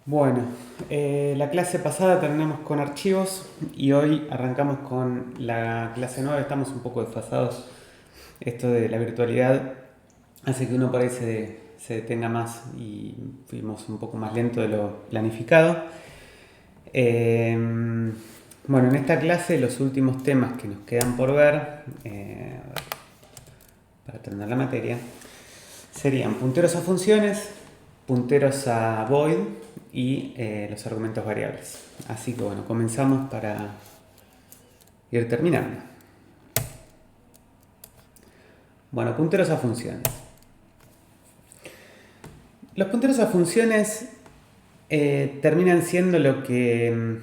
Bueno, la clase pasada terminamos con archivos y hoy arrancamos con la clase nueva. Estamos un poco desfasados. Esto de la virtualidad hace que uno por ahí se detenga más y fuimos un poco más lento de lo planificado. Eh, bueno, en esta clase los últimos temas que nos quedan por ver, para terminar la materia, serían punteros a funciones, punteros a void y los argumentos variables. Así que bueno, comenzamos para ir terminando. Bueno, punteros a funciones. Los punteros a funciones terminan siendo lo que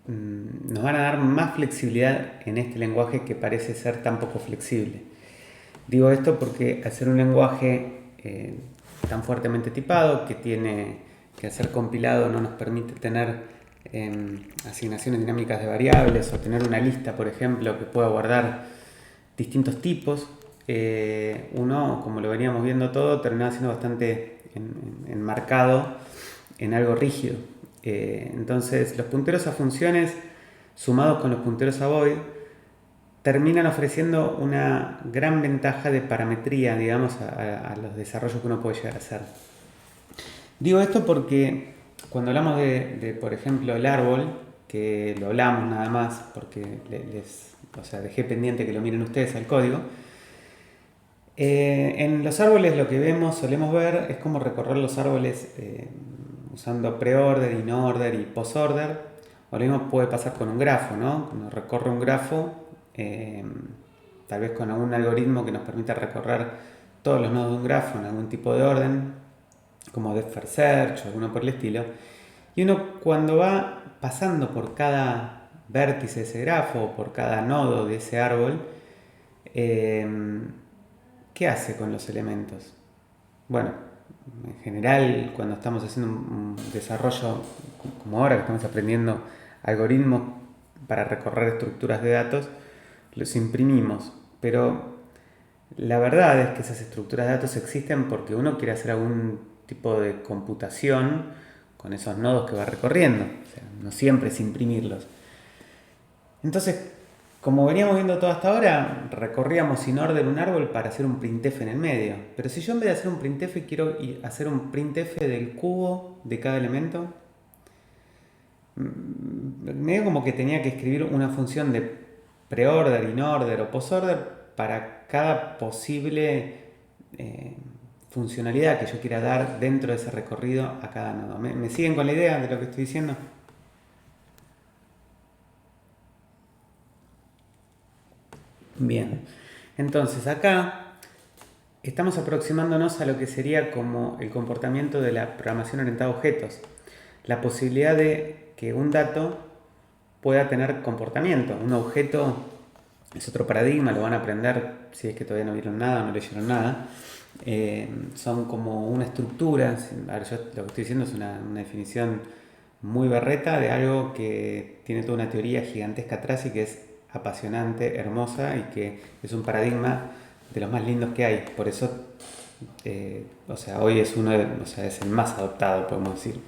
nos van a dar más flexibilidad en este lenguaje que parece ser tan poco flexible. Digo esto porque al ser un lenguaje tan fuertemente tipado que tiene que ser compilado no nos permite tener asignaciones dinámicas de variables o tener una lista, por ejemplo, que pueda guardar distintos tipos. Uno, como lo veníamos viendo todo, terminaba siendo bastante enmarcado en algo rígido. Entonces, los punteros a funciones sumados con los punteros a void terminan ofreciendo una gran ventaja de parametría, digamos, a los desarrollos que uno puede llegar a hacer. Digo esto porque cuando hablamos por ejemplo, el árbol, que lo hablamos nada más porque dejé pendiente que lo miren ustedes al código. En los árboles lo que solemos ver es cómo recorrer los árboles usando preorder, inorder y posorder. O lo mismo puede pasar con un grafo, ¿no? Cuando recorre un grafo, tal vez con algún algoritmo que nos permita recorrer todos los nodos de un grafo en algún tipo de orden, como depth first search o alguno por el estilo. Y uno cuando va pasando por cada vértice de ese grafo o por cada nodo de ese árbol, ¿qué hace con los elementos? Bueno, en general cuando estamos haciendo un desarrollo como ahora que estamos aprendiendo algoritmos para recorrer estructuras de datos, los imprimimos, pero la verdad es que esas estructuras de datos existen porque uno quiere hacer algún tipo de computación con esos nodos que va recorriendo, o sea, no siempre es imprimirlos. Entonces, como veníamos viendo todo hasta ahora, recorríamos sin orden un árbol para hacer un printf en el medio. Pero si yo en vez de hacer un printf quiero hacer un printf del cubo de cada elemento, medio como que tenía que escribir una función de preorder, inorder o posorder para cada posible funcionalidad que yo quiera dar dentro de ese recorrido a cada nodo. ¿Me siguen con la idea de lo que estoy diciendo? Bien, entonces acá estamos aproximándonos a lo que sería como el comportamiento de la programación orientada a objetos. La posibilidad de que un dato pueda tener comportamiento. Un objeto es otro paradigma, lo van a aprender si es que todavía no vieron nada o no leyeron nada. Son como una estructura. A ver, yo lo que estoy diciendo es una definición muy berreta de algo que tiene toda una teoría gigantesca atrás y que es apasionante, hermosa y que es un paradigma de los más lindos que hay. Por eso, hoy es es el más adoptado, podemos decir.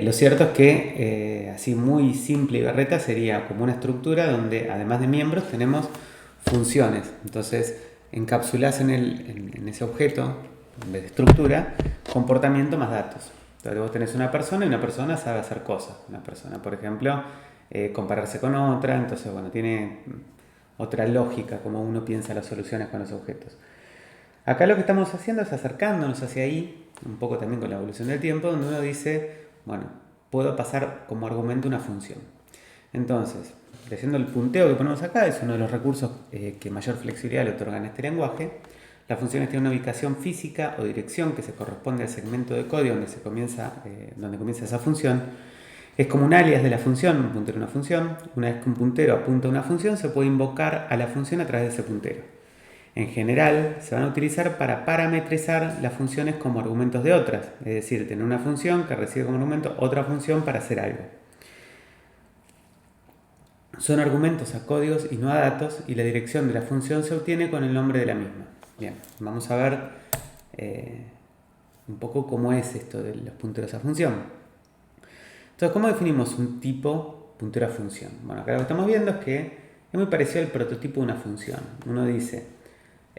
Lo cierto es que, así muy simple y berreta, sería como una estructura donde además de miembros tenemos funciones. Entonces encapsulás en ese objeto, en vez de estructura, comportamiento más datos. Entonces vos tenés una persona y una persona sabe hacer cosas. Una persona, por ejemplo, compararse con otra, entonces bueno, tiene otra lógica como uno piensa las soluciones con los objetos. Acá lo que estamos haciendo es acercándonos hacia ahí, un poco también con la evolución del tiempo, donde uno dice, bueno, puedo pasar como argumento una función. Entonces, leyendo el punteo que ponemos acá, es uno de los recursos que mayor flexibilidad le otorgan a este lenguaje. Las funciones tienen una ubicación física o dirección que se corresponde al segmento de código donde comienza esa función. Es como un alias de la función, un puntero a una función. Una vez que un puntero apunta a una función, se puede invocar a la función a través de ese puntero. En general, se van a utilizar para parametrizar las funciones como argumentos de otras, es decir, tener una función que recibe como argumento otra función para hacer algo. Son argumentos a códigos y no a datos, y la dirección de la función se obtiene con el nombre de la misma. Bien, vamos a ver un poco cómo es esto de los punteros a función. Entonces, ¿cómo definimos un tipo puntero a función? Bueno, acá lo que estamos viendo es que es muy parecido al prototipo de una función. Uno dice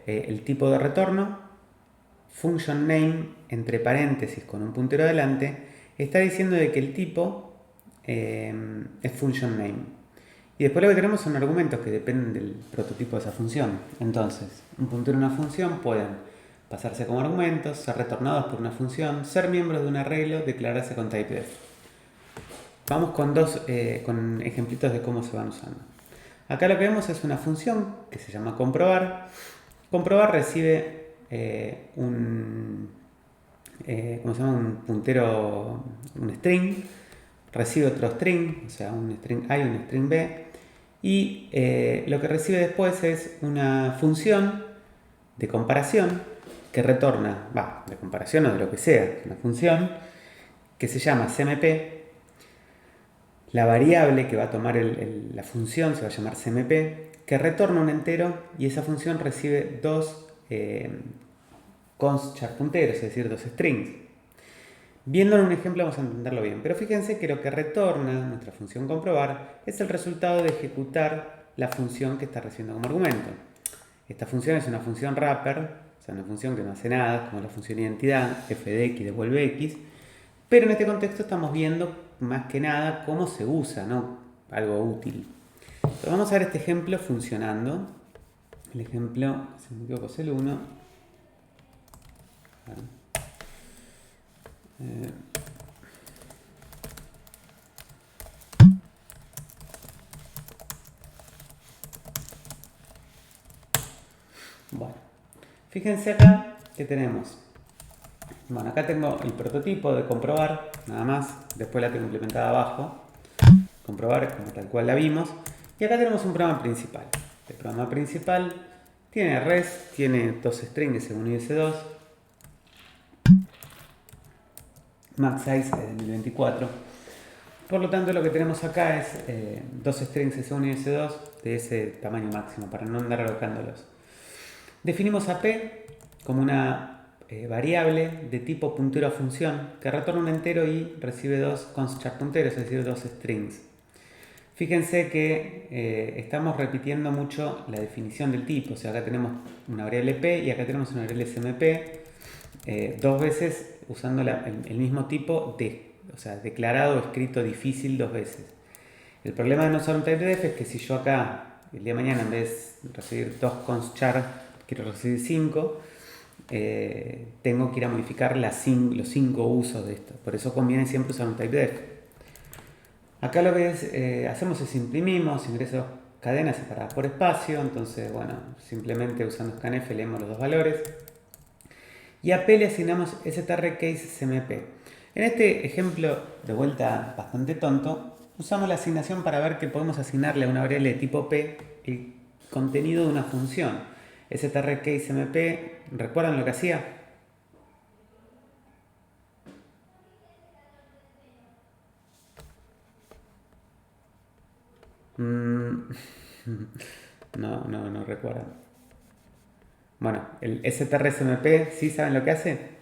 el tipo de retorno, function name, entre paréntesis con un puntero adelante, está diciendo de que el tipo es function name. Y después lo que tenemos son argumentos que dependen del prototipo de esa función. Entonces, un puntero y una función pueden pasarse como argumentos, ser retornados por una función, ser miembros de un arreglo, declararse con typedef. Vamos con ejemplitos de cómo se van usando. Acá lo que vemos es una función que se llama comprobar. Comprobar recibe un puntero, un string, recibe otro string, o sea, un string A y un string B, y lo que recibe después es una función de comparación que retorna, de comparación o de lo que sea, una función que se llama CMP. La variable que va a tomar la función se va a llamar CMP, que retorna un entero y esa función recibe dos const char punteros, es decir, dos strings. Viéndolo en un ejemplo vamos a entenderlo bien, pero fíjense que lo que retorna nuestra función comprobar es el resultado de ejecutar la función que está recibiendo como argumento. Esta función es una función wrapper, o sea, una función que no hace nada, como la función identidad, f de x devuelve x, pero en este contexto estamos viendo más que nada cómo se usa, ¿no? Algo útil. Entonces vamos a ver este ejemplo funcionando. El ejemplo, si me equivoco, es el 1. Bueno, fíjense acá que tenemos. Bueno, acá tengo el prototipo de comprobar, nada más. Después la tengo implementada abajo. Comprobar como tal cual la vimos. Y acá tenemos un programa principal. El programa principal tiene res, tiene dos strings S1 y S2. Max size es de 1024. Por lo tanto, lo que tenemos acá es dos strings S1 y S2 de ese tamaño máximo para no andar alocándolos. Definimos a P como una variable de tipo puntero a función que retorna un entero y recibe dos const char punteros, es decir, dos strings. Fíjense que estamos repitiendo mucho la definición del tipo, o sea, acá tenemos una variable P y acá tenemos una variable SMP, dos veces usando el mismo tipo, o sea, declarado o escrito difícil dos veces. El problema de no usar un typedef es que si yo acá, el día de mañana, en vez de recibir dos const char, quiero recibir 5, tengo que ir a modificar los 5 usos de esto. Por eso conviene siempre usar un typedef. Acá lo que hacemos es imprimimos ingresos cadenas separadas por espacio. Entonces, bueno, simplemente usando scanf leemos los dos valores. Y a P le asignamos strCaseCMP. En este ejemplo, de vuelta bastante tonto, usamos la asignación para ver que podemos asignarle a una variable de tipo P el contenido de una función. strCaseMP, ¿recuerdan lo que hacía? No recuerdan. Bueno, el strcmp, ¿sí saben lo que hace?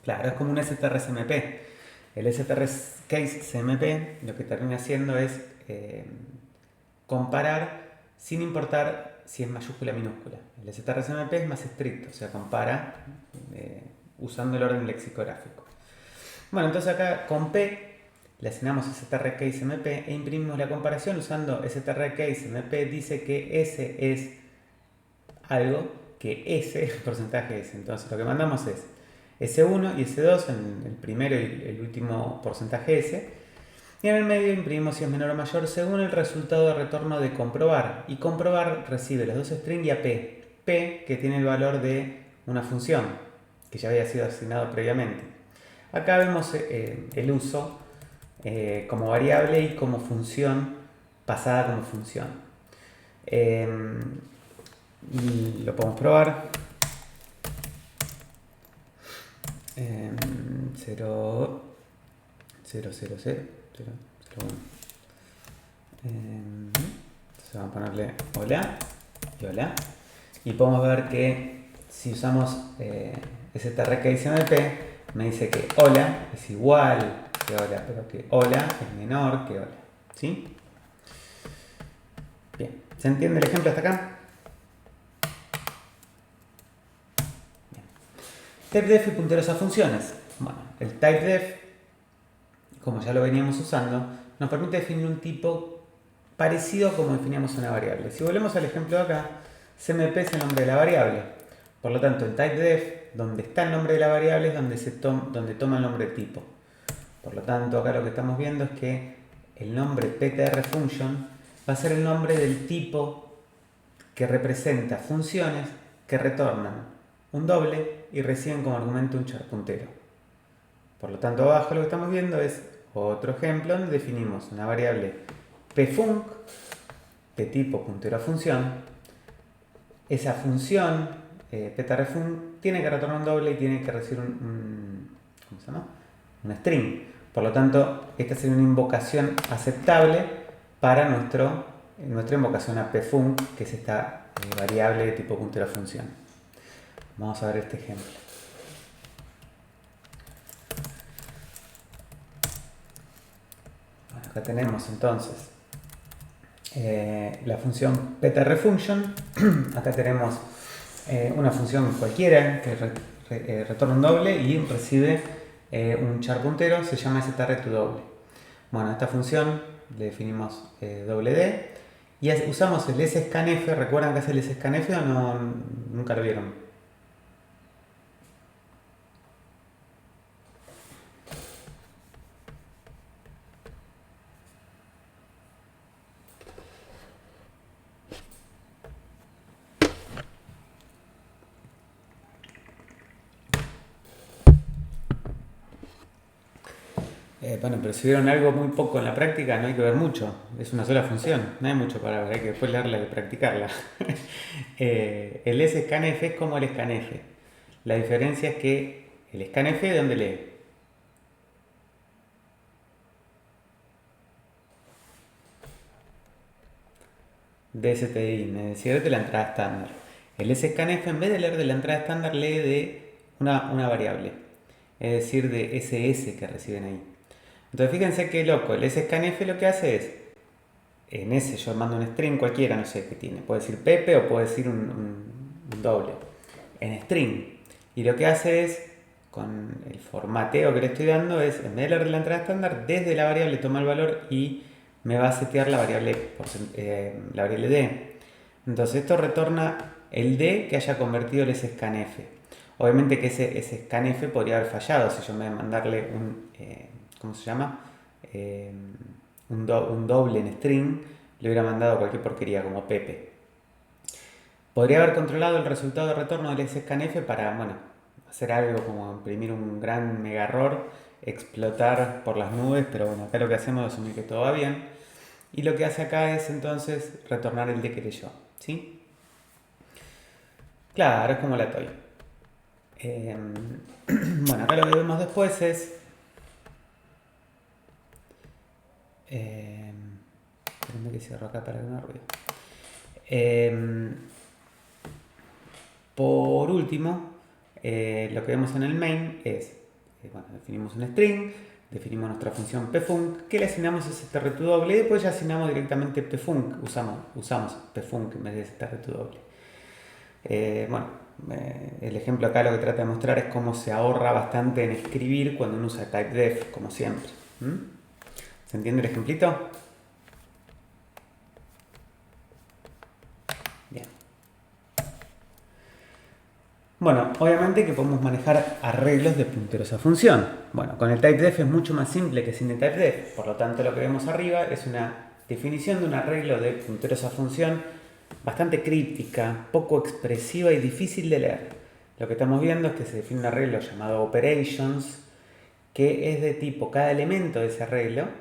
Claro, es como un strcmp. El strCaseCMP lo que termina haciendo es comparar sin importar si es mayúscula o minúscula. El strcmp es más estricto, o sea, compara usando el orden lexicográfico. Bueno, entonces acá con P le asignamos strCaseMP e imprimimos la comparación usando strCaseMP dice que S es algo que S, porcentaje S. Entonces lo que mandamos es S1 y S2 en el primero y el último porcentaje S. Y en el medio imprimimos si es menor o mayor según el resultado de retorno de comprobar. Y comprobar recibe los dos strings y a P. P que tiene el valor de una función que ya había sido asignado previamente. Acá vemos el uso como variable y como función pasada como función. Y lo podemos probar. 0, 0, 0, 0, 0, 0, 1. Entonces vamos a ponerle hola y hola. Y podemos ver que si usamos strcasmp, me dice que hola es igual que hola, pero que hola es menor que hola. ¿Sí? Bien. ¿Se entiende el ejemplo hasta acá? Bien. Typedef y punteros a funciones. Bueno, el typedef, como ya lo veníamos usando, nos permite definir un tipo parecido a como definíamos una variable. Si volvemos al ejemplo de acá, cmp es el nombre de la variable. Por lo tanto, en typedef, donde está el nombre de la variable es donde toma el nombre tipo. Por lo tanto, acá lo que estamos viendo es que el nombre ptrFunction va a ser el nombre del tipo que representa funciones que retornan un doble y reciben como argumento un charpuntero. Por lo tanto, abajo lo que estamos viendo es otro ejemplo donde definimos una variable pfunc de tipo puntero a función. Esa función ptrfunc tiene que retornar un doble y tiene que recibir ¿cómo se llama? Un string. Por lo tanto, esta sería una invocación aceptable para nuestra invocación a pfunc, que es esta variable de tipo puntero a función. Vamos a ver este ejemplo. Bueno, acá tenemos entonces la función ptrfunction. Acá tenemos una función cualquiera que retorna un doble y recibe un char puntero, se llama strtoDoble. Bueno, a esta función le definimos doble D y usamos el scanf. ¿Recuerdan que es el scanf o no? Nunca lo vieron? Bueno, pero si vieron algo muy poco en la práctica, no hay que ver mucho. Es una sola función, no hay mucho para ver, hay que después leerla y practicarla. El scanf es como el scanf. La diferencia es que el scanf, ¿de dónde lee? DSTI, es decir, de la entrada estándar. El scanf, en vez de leer de la entrada estándar, lee de una variable, es decir, de ss que reciben ahí. Entonces fíjense qué loco, el scanf lo que hace es, en ese yo mando un string cualquiera, no sé qué tiene, puede decir Pepe o puede decir un doble, en string. Y lo que hace es, con el formateo que le estoy dando, es, en vez de leer de la entrada estándar, desde la variable toma el valor y me va a setear la variable D. Entonces esto retorna el D que haya convertido el scanf. Obviamente que ese scanf podría haber fallado si yo en vez de mandarle ¿cómo se llama? Un doble en string, le hubiera mandado cualquier porquería como Pepe. Podría haber controlado el resultado de retorno del scanf para, bueno, hacer algo como imprimir un gran mega error, explotar por las nubes, pero bueno, acá lo que hacemos es asumir que todo va bien. Y lo que hace acá es entonces retornar el D que leyó, ¿sí? Claro, es como la toy. Bueno, acá lo que vemos después es... espérenme que cierro acá para que no haya ruido. Por último, lo que vemos en el main es, bueno, definimos un string, definimos nuestra función pfunc, que le asignamos ese strtoDoble y después ya asignamos directamente pfunc, usamos pfunc en vez de ese strtoDoble. Bueno, el ejemplo acá lo que trata de mostrar es cómo se ahorra bastante en escribir cuando uno usa typedef, como siempre. ¿Se entiende el ejemplito? Bien. Bueno, obviamente que podemos manejar arreglos de punteros a función. Bueno, con el typedef es mucho más simple que sin el typedef. Por lo tanto, lo que vemos arriba es una definición de un arreglo de punteros a función bastante críptica, poco expresiva y difícil de leer. Lo que estamos viendo es que se define un arreglo llamado operations, que es de tipo, cada elemento de ese arreglo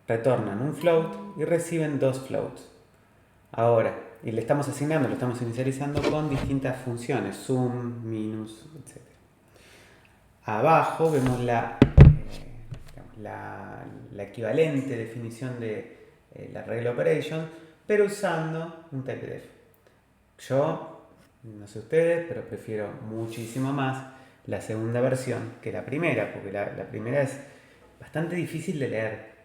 retornan un float y reciben dos floats. Ahora, y le estamos asignando, lo estamos inicializando con distintas funciones, sum, minus, etc. Abajo vemos la equivalente definición de la regla operation, pero usando un typedef. Yo, no sé ustedes, pero prefiero muchísimo más la segunda versión que la primera, porque la primera es bastante difícil de leer,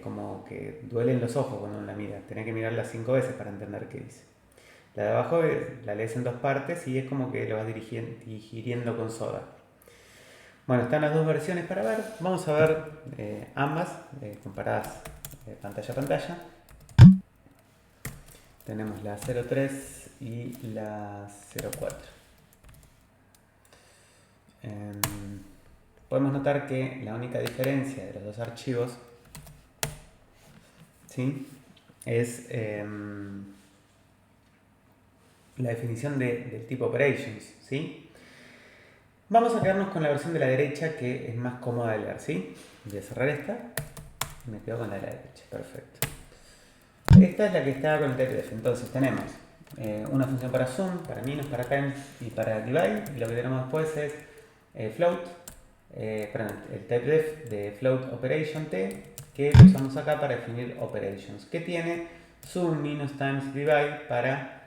como que duelen los ojos cuando uno la mira, tenés que mirarla 5 veces para entender qué dice. La de abajo la lees en 2 partes y es como que lo vas digiriendo con soda. Bueno, están las dos versiones para ver. Vamos a ver ambas comparadas pantalla a pantalla. Tenemos la 03 y la 04. Podemos notar que la única diferencia de los dos archivos, ¿sí?, es la definición del tipo operations, ¿sí? Vamos a quedarnos con la versión de la derecha, que es más cómoda de leer, ¿sí? Voy a cerrar esta y me quedo con la de la derecha. Perfecto. Esta es la que está con el typedef. Entonces tenemos una función para zoom, para minus, para times y para divide. Y lo que tenemos después es float, el typedef de float operation t, que lo usamos acá para definir operations, que tiene zoom, minus, times, divide para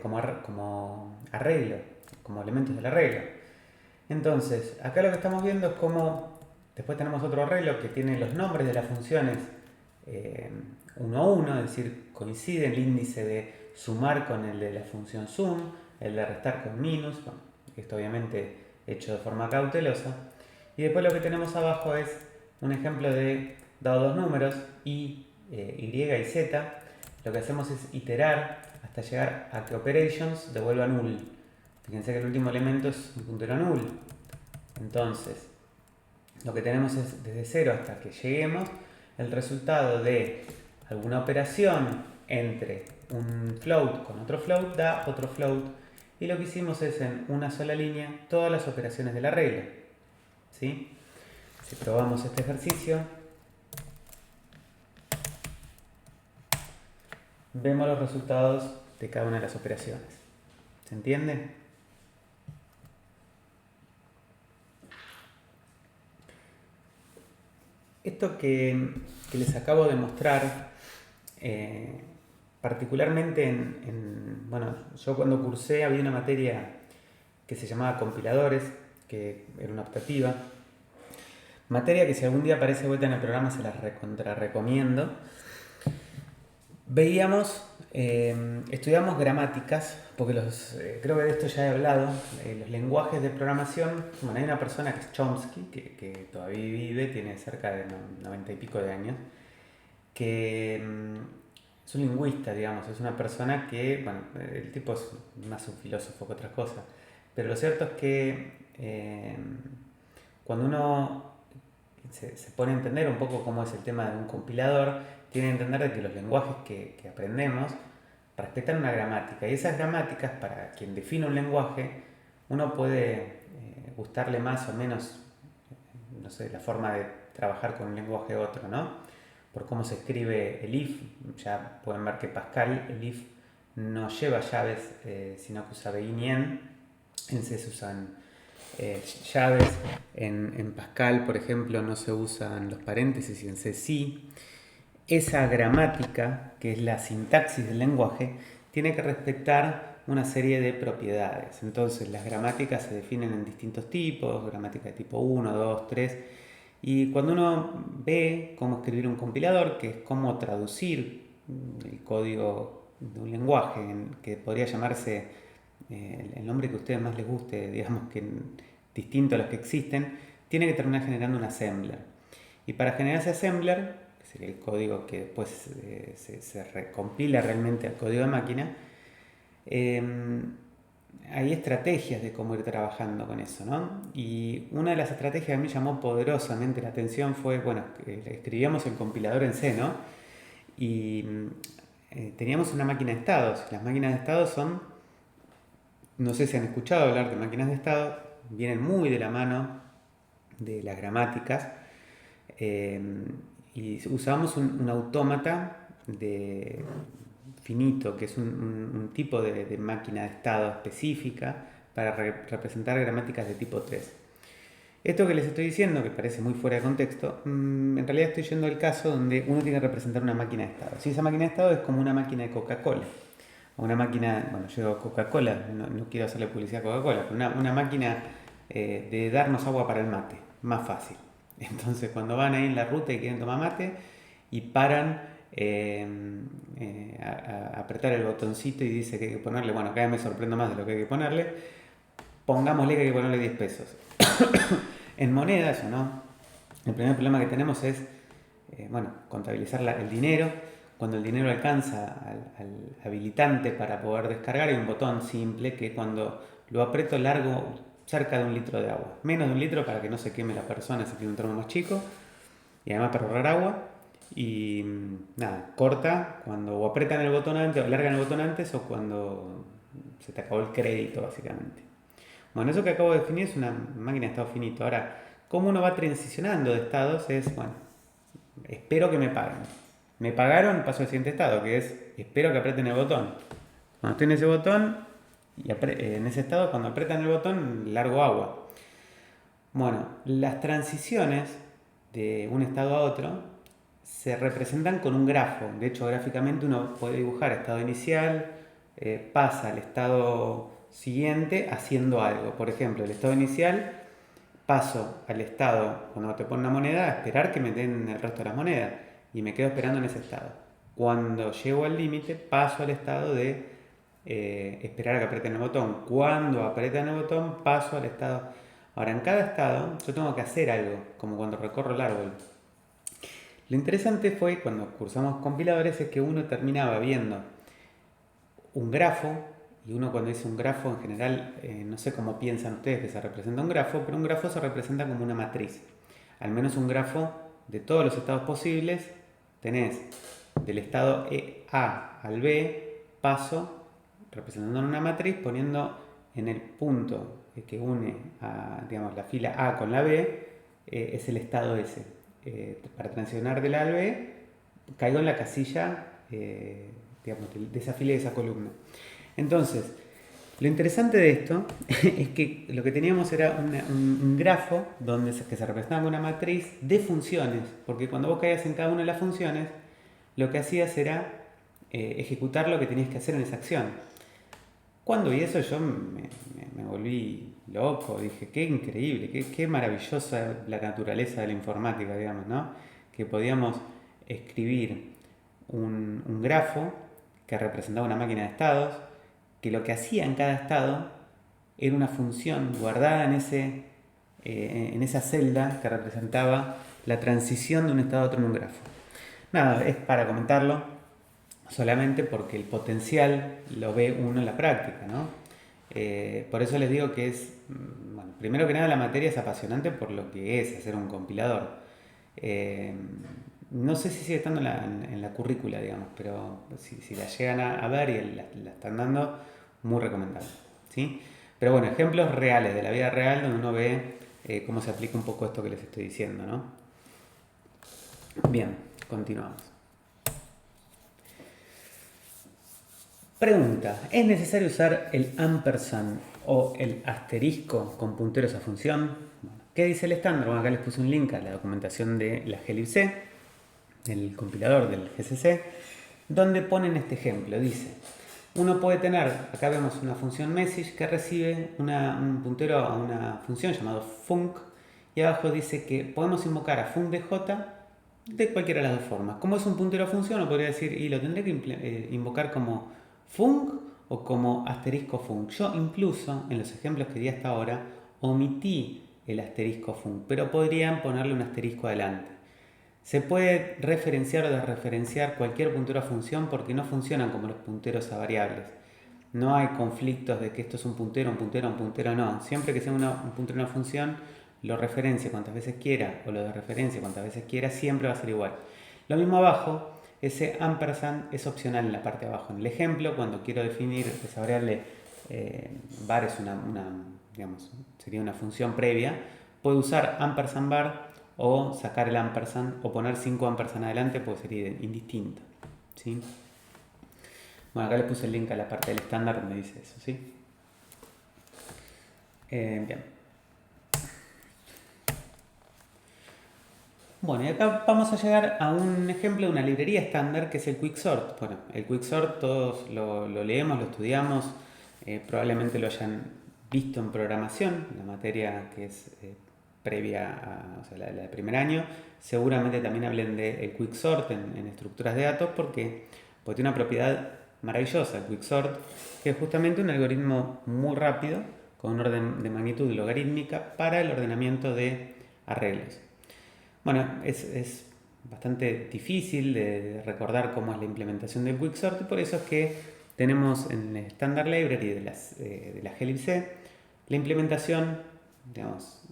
como arreglo, como elementos del arreglo. Entonces, acá lo que estamos viendo es cómo después tenemos otro arreglo que tiene los nombres de las funciones uno a uno, es decir, coincide el índice de sumar con el de la función sum, el de restar con minus, bueno, esto obviamente hecho de forma cautelosa. Y después lo que tenemos abajo es un ejemplo de, dado dos números, y y z, lo que hacemos es iterar hasta llegar a que operations devuelva null. Fíjense que el último elemento es un puntero null. Entonces, lo que tenemos es desde 0 hasta que lleguemos el resultado de alguna operación entre un float con otro float da otro float, y lo que hicimos es en una sola línea todas las operaciones de la regla, ¿sí? Si probamos este ejercicio, vemos los resultados de cada una de las operaciones. ¿Se entiende? Esto que les acabo de mostrar, particularmente bueno, yo cuando cursé había una materia que se llamaba compiladores, que era una optativa, materia que si algún día aparece vuelta en el programa se las recomiendo. Veíamos, estudiamos gramáticas, porque creo que de esto ya he hablado, los lenguajes de programación. Bueno, hay una persona que es Chomsky, que todavía vive, tiene cerca de 90 y pico de años, que es un lingüista, digamos, es una persona que, bueno, el tipo es más un filósofo que otra cosa, pero lo cierto es que cuando uno se pone a entender un poco cómo es el tema de un compilador, tiene que entender que los lenguajes que aprendemos respetan una gramática, y esas gramáticas, para quien define un lenguaje, uno puede gustarle más o menos, no sé, la forma de trabajar con un lenguaje u otro, ¿no? Por cómo se escribe el if. Ya pueden ver que Pascal, el if no lleva llaves, sino que usa beginien. En C se usan llaves. En Pascal, por ejemplo, no se usan los paréntesis, y en C sí. Esa gramática, que es la sintaxis del lenguaje, tiene que respetar una serie de propiedades. Entonces, las gramáticas se definen en distintos tipos: gramática de tipo 1, 2, 3. Y cuando uno ve cómo escribir un compilador, que es cómo traducir el código de un lenguaje, que podría llamarse el nombre que a ustedes más les guste, digamos, que distinto a los que existen, tiene que terminar generando un assembler. Y para generar ese assembler, que sería el código que después se recompila realmente al código de máquina, hay estrategias de cómo ir trabajando con eso, ¿no? Y una de las estrategias que a mí llamó poderosamente la atención fue, bueno, escribíamos el compilador en C, ¿no? Y teníamos una máquina de estados. Las máquinas de estados son, no sé si han escuchado hablar de máquinas de estado, vienen muy de la mano de las gramáticas, y usamos un autómata de finito, que es un tipo de máquina de estado específica para representar gramáticas de tipo 3. Esto que les estoy diciendo, que parece muy fuera de contexto, en realidad estoy yendo al caso donde uno tiene que representar una máquina de estado. Si esa máquina de estado es como una máquina de Coca-Cola, o una máquina, bueno, yo digo Coca-Cola, no quiero hacerle publicidad a Coca-Cola, pero una máquina de darnos agua para el mate, más fácil. Entonces, cuando van ahí en la ruta y quieren tomar mate y paran a apretar el botoncito y dice que hay que ponerle, bueno, cada vez me sorprendo más de lo que hay que ponerle, pongámosle que hay que ponerle 10 pesos. En moneda, eso no. El primer problema que tenemos es, contabilizar el dinero. Cuando el dinero alcanza al habilitante para poder descargar, hay un botón simple que cuando lo aprieto largo cerca de 1 litro de agua. Menos de 1 litro para que no se queme la persona si tiene un termo más chico. Y además para ahorrar agua. Y nada, corta cuando o apretan el botón antes o largan el botón antes o cuando se te acabó el crédito, básicamente. Bueno, eso que acabo de definir es una máquina de estado finito. Ahora, cómo uno va transicionando de estados es, bueno, espero que me paguen. Me pagaron, paso al siguiente estado, que es, espero que aprieten el botón. Cuando estoy en ese botón, en ese estado, cuando apretan el botón, largo agua. Bueno, las transiciones de un estado a otro se representan con un grafo. De hecho, gráficamente uno puede dibujar estado inicial, pasa al estado siguiente haciendo algo. Por ejemplo, el estado inicial, paso al estado, cuando te ponen una moneda, a esperar que me den el resto de las monedas. Y me quedo esperando en ese estado. Cuando llego al límite, paso al estado de esperar a que aprieten el botón. Cuando apretan el botón, paso al estado. Ahora, en cada estado, yo tengo que hacer algo, como cuando recorro el árbol. Lo interesante fue, cuando cursamos compiladores, es que uno terminaba viendo un grafo, y uno cuando dice un grafo en general, no sé cómo piensan ustedes que se representa un grafo, pero un grafo se representa como una matriz. Al menos un grafo de todos los estados posibles, tenés del estado A al B, paso, representando en una matriz, poniendo en el punto que une a, digamos, la fila A con la B, es el estado S. Para transicionar del A al B, caigo en la casilla digamos, de esa fila y de esa columna. Entonces, lo interesante de esto es que lo que teníamos era un grafo que se representaba con una matriz de funciones, porque cuando vos caías en cada una de las funciones, lo que hacías era ejecutar lo que tenías que hacer en esa acción. Cuando vi eso yo me volví loco, dije, qué increíble, qué maravillosa la naturaleza de la informática, digamos, ¿no? Que podíamos escribir un grafo que representaba una máquina de estados, que lo que hacía en cada estado era una función guardada en esa celda que representaba la transición de un estado a otro en un grafo. Nada, es para comentarlo solamente porque el potencial lo ve uno en la práctica, ¿no? Por eso les digo que es, bueno, primero que nada la materia es apasionante por lo que es hacer un compilador. No sé si sigue estando en la currícula, digamos, pero si la llegan a ver y la están dando, muy recomendable, ¿sí? Pero bueno, ejemplos reales de la vida real donde uno ve cómo se aplica un poco esto que les estoy diciendo, ¿no? Bien, continuamos. Pregunta, ¿es necesario usar el ampersand o el asterisco con punteros a función? Bueno, ¿qué dice el estándar? Bueno, acá les puse un link a la documentación de la glibc, el compilador del GCC, donde ponen este ejemplo. Dice, uno puede tener, acá vemos una función message que recibe un puntero a una función llamada func, y abajo dice que podemos invocar a funcdj de cualquiera de las dos formas. Como es un puntero a función, lo podría decir, y lo tendré que invocar como func o como asterisco func. Yo incluso, en los ejemplos que di hasta ahora, omití el asterisco func, pero podrían ponerle un asterisco adelante. Se puede referenciar o desreferenciar cualquier puntero a función porque no funcionan como los punteros a variables. No hay conflictos de que esto es un puntero, no. Siempre que sea un puntero a una función, lo referencia cuantas veces quiera o lo desreferencia cuantas veces quiera, siempre va a ser igual. Lo mismo abajo, ese ampersand es opcional en la parte de abajo. En el ejemplo, cuando quiero definir esa variable, var es digamos, sería una función previa, puedo usar ampersand var o sacar el ampersand o poner 5 ampersand adelante porque sería indistinto, ¿sí? Bueno, acá les puse el link a la parte del estándar donde dice eso, ¿sí? Bien. Bueno, y acá vamos a llegar a un ejemplo de una librería estándar que es el Quicksort. Bueno, el Quicksort todos lo leemos, lo estudiamos, probablemente lo hayan visto en programación, la materia que es previa a, o sea, la de primer año. Seguramente también hablen del Quicksort en estructuras de datos porque tiene una propiedad maravillosa, el Quicksort, que es justamente un algoritmo muy rápido con un orden de magnitud logarítmica para el ordenamiento de arreglos. Bueno, es bastante difícil de recordar cómo es la implementación del Quicksort y por eso es que tenemos en el Standard Library de la glibc la implementación, digamos,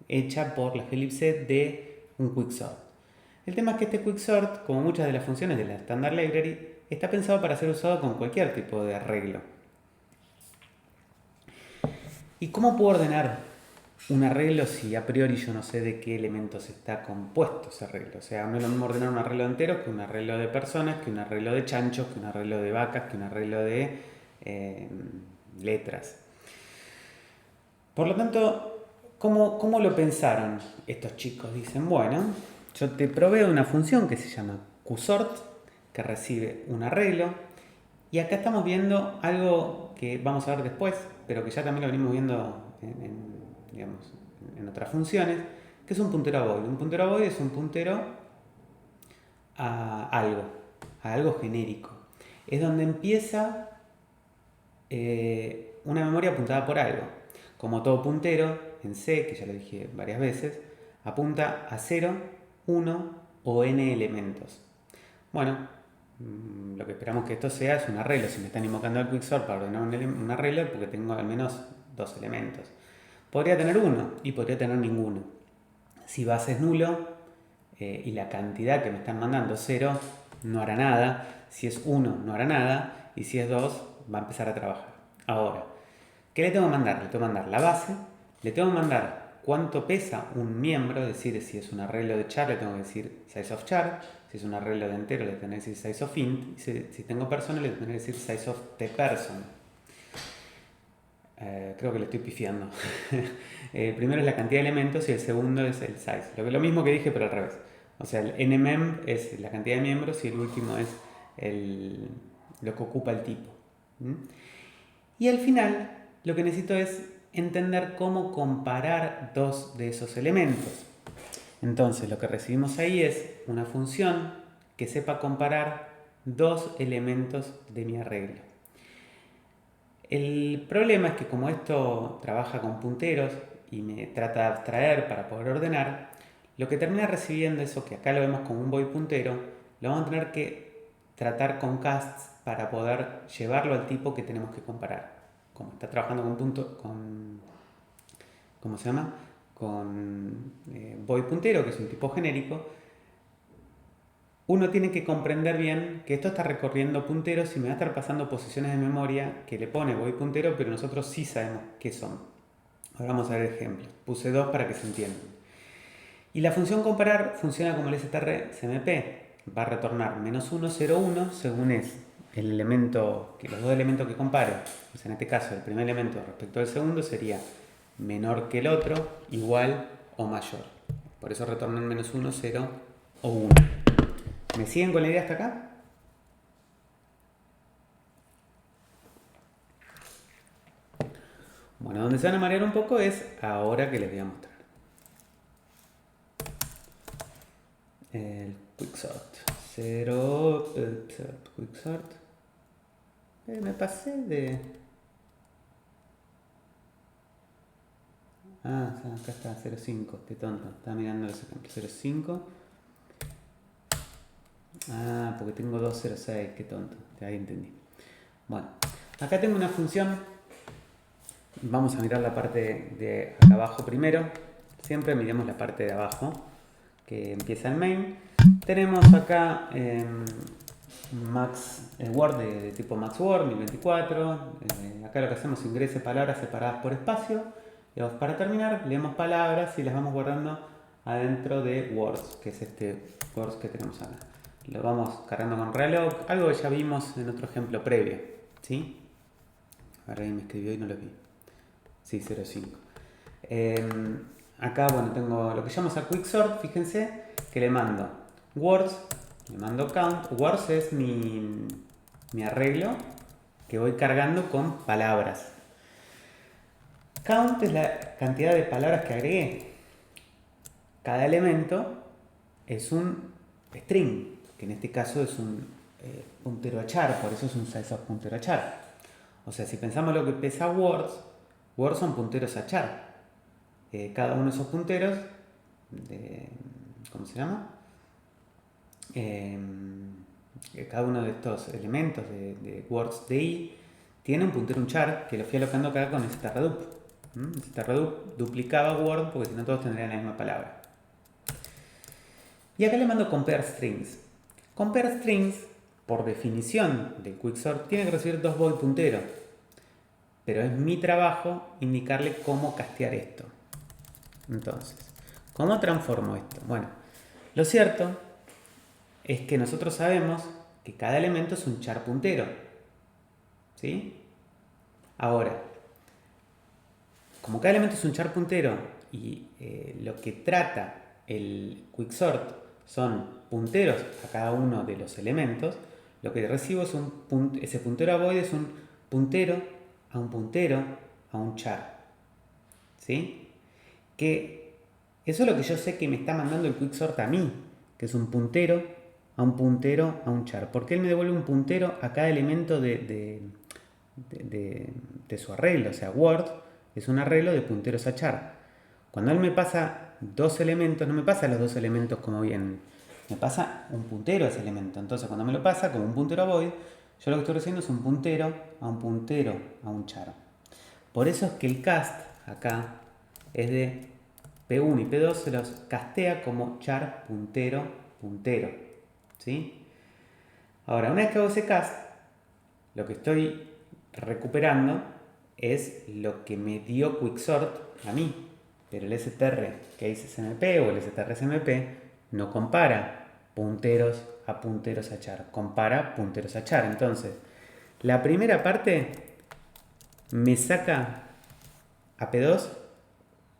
hecha por la glibc de un Quicksort. El tema es que este Quicksort, como muchas de las funciones de la Standard Library, está pensado para ser usado con cualquier tipo de arreglo. ¿Y cómo puedo ordenar un arreglo si a priori yo no sé de qué elementos está compuesto ese arreglo? O sea, no es lo mismo ordenar un arreglo entero que un arreglo de personas, que un arreglo de chanchos, que un arreglo de vacas, que un arreglo de letras. Por lo tanto, ¿cómo lo pensaron estos chicos? Dicen, bueno, yo te proveo una función que se llama qsort, que recibe un arreglo, y acá estamos viendo algo que vamos a ver después, pero que ya también lo venimos viendo digamos, en otras funciones, que es un puntero a void. Un puntero a void es un puntero a algo genérico. Es donde empieza una memoria apuntada por algo. Como todo puntero en C, que ya lo dije varias veces, apunta a 0, 1 o n elementos. Bueno, lo que esperamos que esto sea es un arreglo. Si me están invocando al Quicksort para ordenar un arreglo, porque tengo al menos 2 elementos. Podría tener uno y podría tener ninguno. Si base es nulo y la cantidad que me están mandando 0, no hará nada. Si es 1, no hará nada. Y si es 2, va a empezar a trabajar. Ahora, ¿qué le tengo que mandar? Le tengo que mandar la base, le tengo que mandar cuánto pesa un miembro, es decir, si es un arreglo de char, le tengo que decir size of char, si es un arreglo de entero, le tengo que decir size of int, y si tengo persona, le tengo que decir size of the person. Creo que le estoy pifiando. El primero es la cantidad de elementos y el segundo es el size. Lo mismo que dije, pero al revés. O sea, el nmem es la cantidad de miembros y el último es lo que ocupa el tipo. Y al final, lo que necesito es entender cómo comparar dos de esos elementos. Entonces, lo que recibimos ahí es una función que sepa comparar dos elementos de mi arreglo. El problema es que como esto trabaja con punteros y me trata de abstraer para poder ordenar, lo que termina recibiendo eso, que acá lo vemos como un void puntero, lo vamos a tener que tratar con casts para poder llevarlo al tipo que tenemos que comparar. Como está trabajando ¿cómo se llama? Con void puntero, que es un tipo genérico, uno tiene que comprender bien que esto está recorriendo punteros y me va a estar pasando posiciones de memoria que le pone void puntero, pero nosotros sí sabemos qué son. Ahora vamos a ver ejemplos. Puse dos para que se entiendan. Y la función comparar funciona como el strcmp. Va a retornar -1, 0, 1 según es el elemento, los dos elementos que compare. O sea, en este caso, el primer elemento respecto al segundo sería menor que el otro, igual o mayor. Por eso retornan -1, 0 o 1. ¿Me siguen con la idea hasta acá? Bueno, donde se van a marear un poco es ahora que les voy a mostrar. El Quicksort. 0. Quicksort. Me pasé de. Acá está 0.5. Qué tonto. Estaba mirando los ejemplos. 0.5. Porque tengo 2.06. Qué tonto. Ahí entendí. Bueno, acá tengo una función. Vamos a mirar la parte de acá abajo primero. Siempre miremos la parte de abajo que empieza en main. Tenemos acá Word de tipo MaxWord 1024. Acá lo que hacemos es ingrese palabras separadas por espacio. Y para terminar, leemos palabras y las vamos guardando adentro de Words, que es este Words que tenemos acá. Lo vamos cargando con reloj, algo que ya vimos en otro ejemplo previo. ¿Sí? Ahora alguien me escribió y no lo vi. Sí, 0.5. Acá, bueno, tengo lo que llamamos a Quicksort, fíjense. que le mando words, le mando count. Words es mi arreglo que voy cargando con palabras. Count es la cantidad de palabras que agregué. Cada elemento es un string, que en este caso es un puntero a char, por eso es un size of puntero a char. O sea, si pensamos lo que pesa words, words son punteros a char. Cada uno de esos punteros, ¿cómo se llama? Cada uno de estos elementos de words de i tiene un puntero un char que lo fui alocando acá con strredup. Strredup duplicaba word porque si no todos tendrían la misma palabra. Y acá le mando compare strings. Compare strings, por definición del quicksort, tiene que recibir 2 void punteros. Pero es mi trabajo indicarle cómo castear esto. Entonces, ¿cómo transformo esto? Bueno, lo cierto es que nosotros sabemos que cada elemento es un char puntero. ¿Sí? Ahora, como cada elemento es un char puntero y lo que trata el quicksort son punteros a cada uno de los elementos, lo que recibo es ese puntero a void es un puntero a un char. ¿Sí? Que eso es lo que yo sé que me está mandando el quicksort a mí, que es un puntero a un char. Porque él me devuelve un puntero a cada elemento de su arreglo. O sea, Word es un arreglo de punteros a char. Cuando él me pasa 2 elementos, no me pasa los 2 elementos como bien, me pasa un puntero a ese elemento. Entonces, cuando me lo pasa como un puntero a void, yo lo que estoy recibiendo es un puntero a un char. Por eso es que el cast acá es de P1 y P2, se los castea como char puntero. ¿Sí? Ahora, una vez que hago ese cast, lo que estoy recuperando es lo que me dio quicksort a mí. Pero el str case smp o el str smp no compara punteros a char, compara punteros a char. Entonces, la primera parte me saca a P2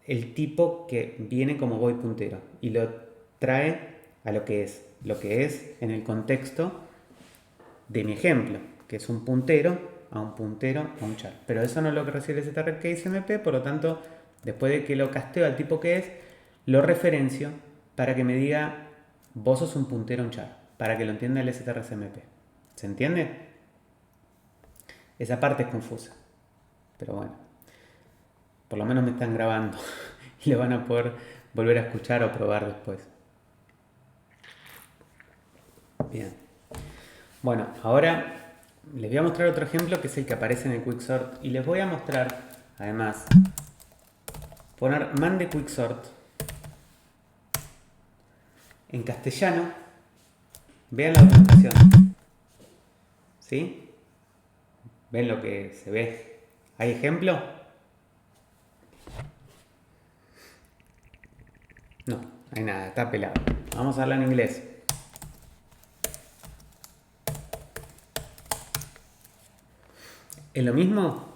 el tipo que viene como void puntero y lo trae a lo que es en el contexto de mi ejemplo, que es un puntero a un char. Pero eso no es lo que recibe el strcase-mp, por lo tanto, después de que lo casteo al tipo que es, lo referencio para que me diga vos sos un puntero a un char, para que lo entienda el strcmp. ¿Se entiende? Esa parte es confusa, pero bueno, por lo menos me están grabando y lo van a poder volver a escuchar o probar después. Bien. Bueno, ahora les voy a mostrar otro ejemplo que es el que aparece en el quicksort y les voy a mostrar, además, poner man de quicksort en castellano. Vean la documentación. ¿Sí? ¿Ven lo que se ve? ¿Hay ejemplo? No, hay nada, está pelado. Vamos a hablar en inglés. ¿Es lo mismo?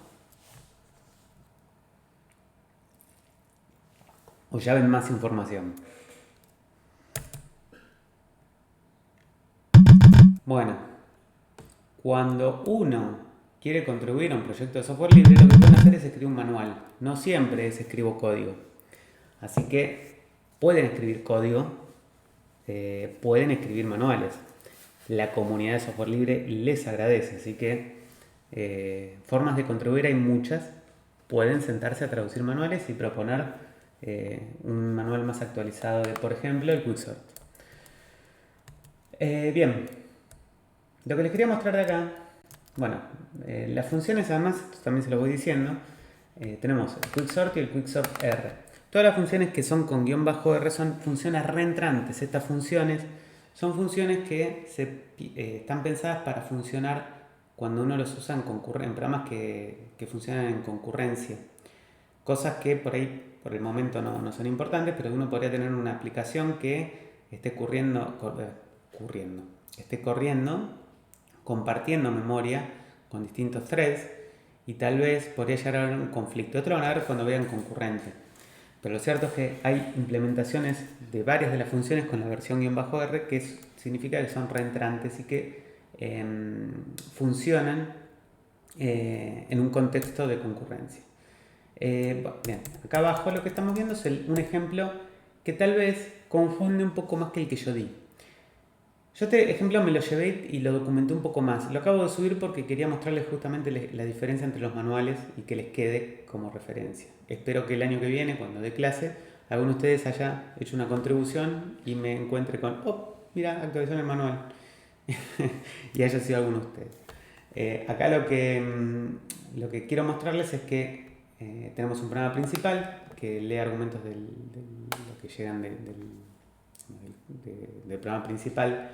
¿O ya ven más información? Bueno, cuando uno quiere contribuir a un proyecto de software libre, lo que pueden hacer es escribir un manual. No siempre es escribo código. Así que pueden escribir código, pueden escribir manuales. La comunidad de software libre les agradece, así que formas de contribuir hay muchas. Pueden sentarse a traducir manuales y proponer un manual más actualizado de, por ejemplo, el quicksort. Bien, lo que les quería mostrar de acá, bueno, las funciones además, esto también se lo voy diciendo, tenemos el quicksort y el quicksort R. Todas las funciones que son con guión bajo R son funciones reentrantes. Estas funciones son funciones que están pensadas para funcionar cuando uno los usa en programas que funcionan en concurrencia. Cosas que por ahí, por el momento, no son importantes, pero uno podría tener una aplicación que esté corriendo, compartiendo memoria con distintos threads y tal vez podría llegar a haber un conflicto. Esto lo van a ver cuando vean concurrente. Pero lo cierto es que hay implementaciones de varias de las funciones con la versión -r que significa que son reentrantes y que funcionan en un contexto de concurrencia. Bien, acá abajo lo que estamos viendo es un ejemplo que tal vez confunde un poco más que el que yo di. Yo este ejemplo me lo llevé y lo documenté un poco más. Lo acabo de subir porque quería mostrarles justamente la diferencia entre los manuales y que les quede como referencia. Espero que el año que viene, cuando dé clase, alguno de ustedes haya hecho una contribución y me encuentre con, oh, mira, actualización del manual. Y haya sido alguno de ustedes. Acá lo que quiero mostrarles es que tenemos un programa principal que lee argumentos de lo que llegan del programa principal.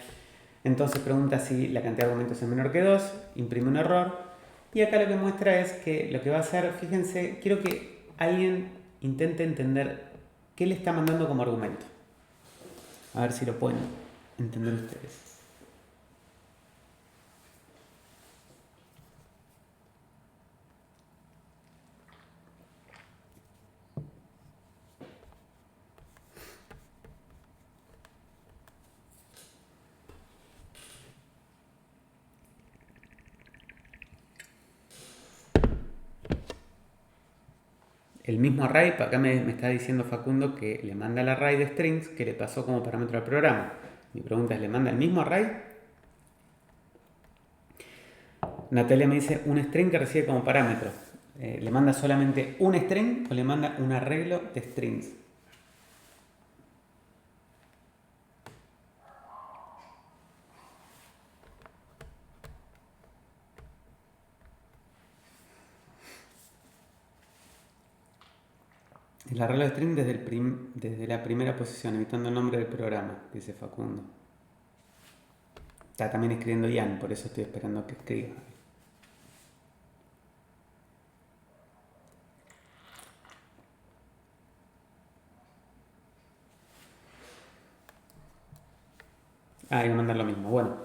Entonces pregunta si la cantidad de argumentos es menor que 2, imprime un error. Y acá lo que muestra es que lo que va a hacer, fíjense, quiero que alguien intente entender qué le está mandando como argumento. A ver si lo pueden entender ustedes. El mismo array, acá me está diciendo Facundo que le manda el array de strings que le pasó como parámetro al programa. Mi pregunta es, ¿le manda el mismo array? Natalia me dice un string que recibe como parámetro. ¿Le manda solamente un string o le manda un arreglo de strings? El arreglo de string desde la primera posición, evitando el nombre del programa, dice Facundo. Está también escribiendo Ian, por eso estoy esperando que escriba. Hay que mandar lo mismo. Bueno,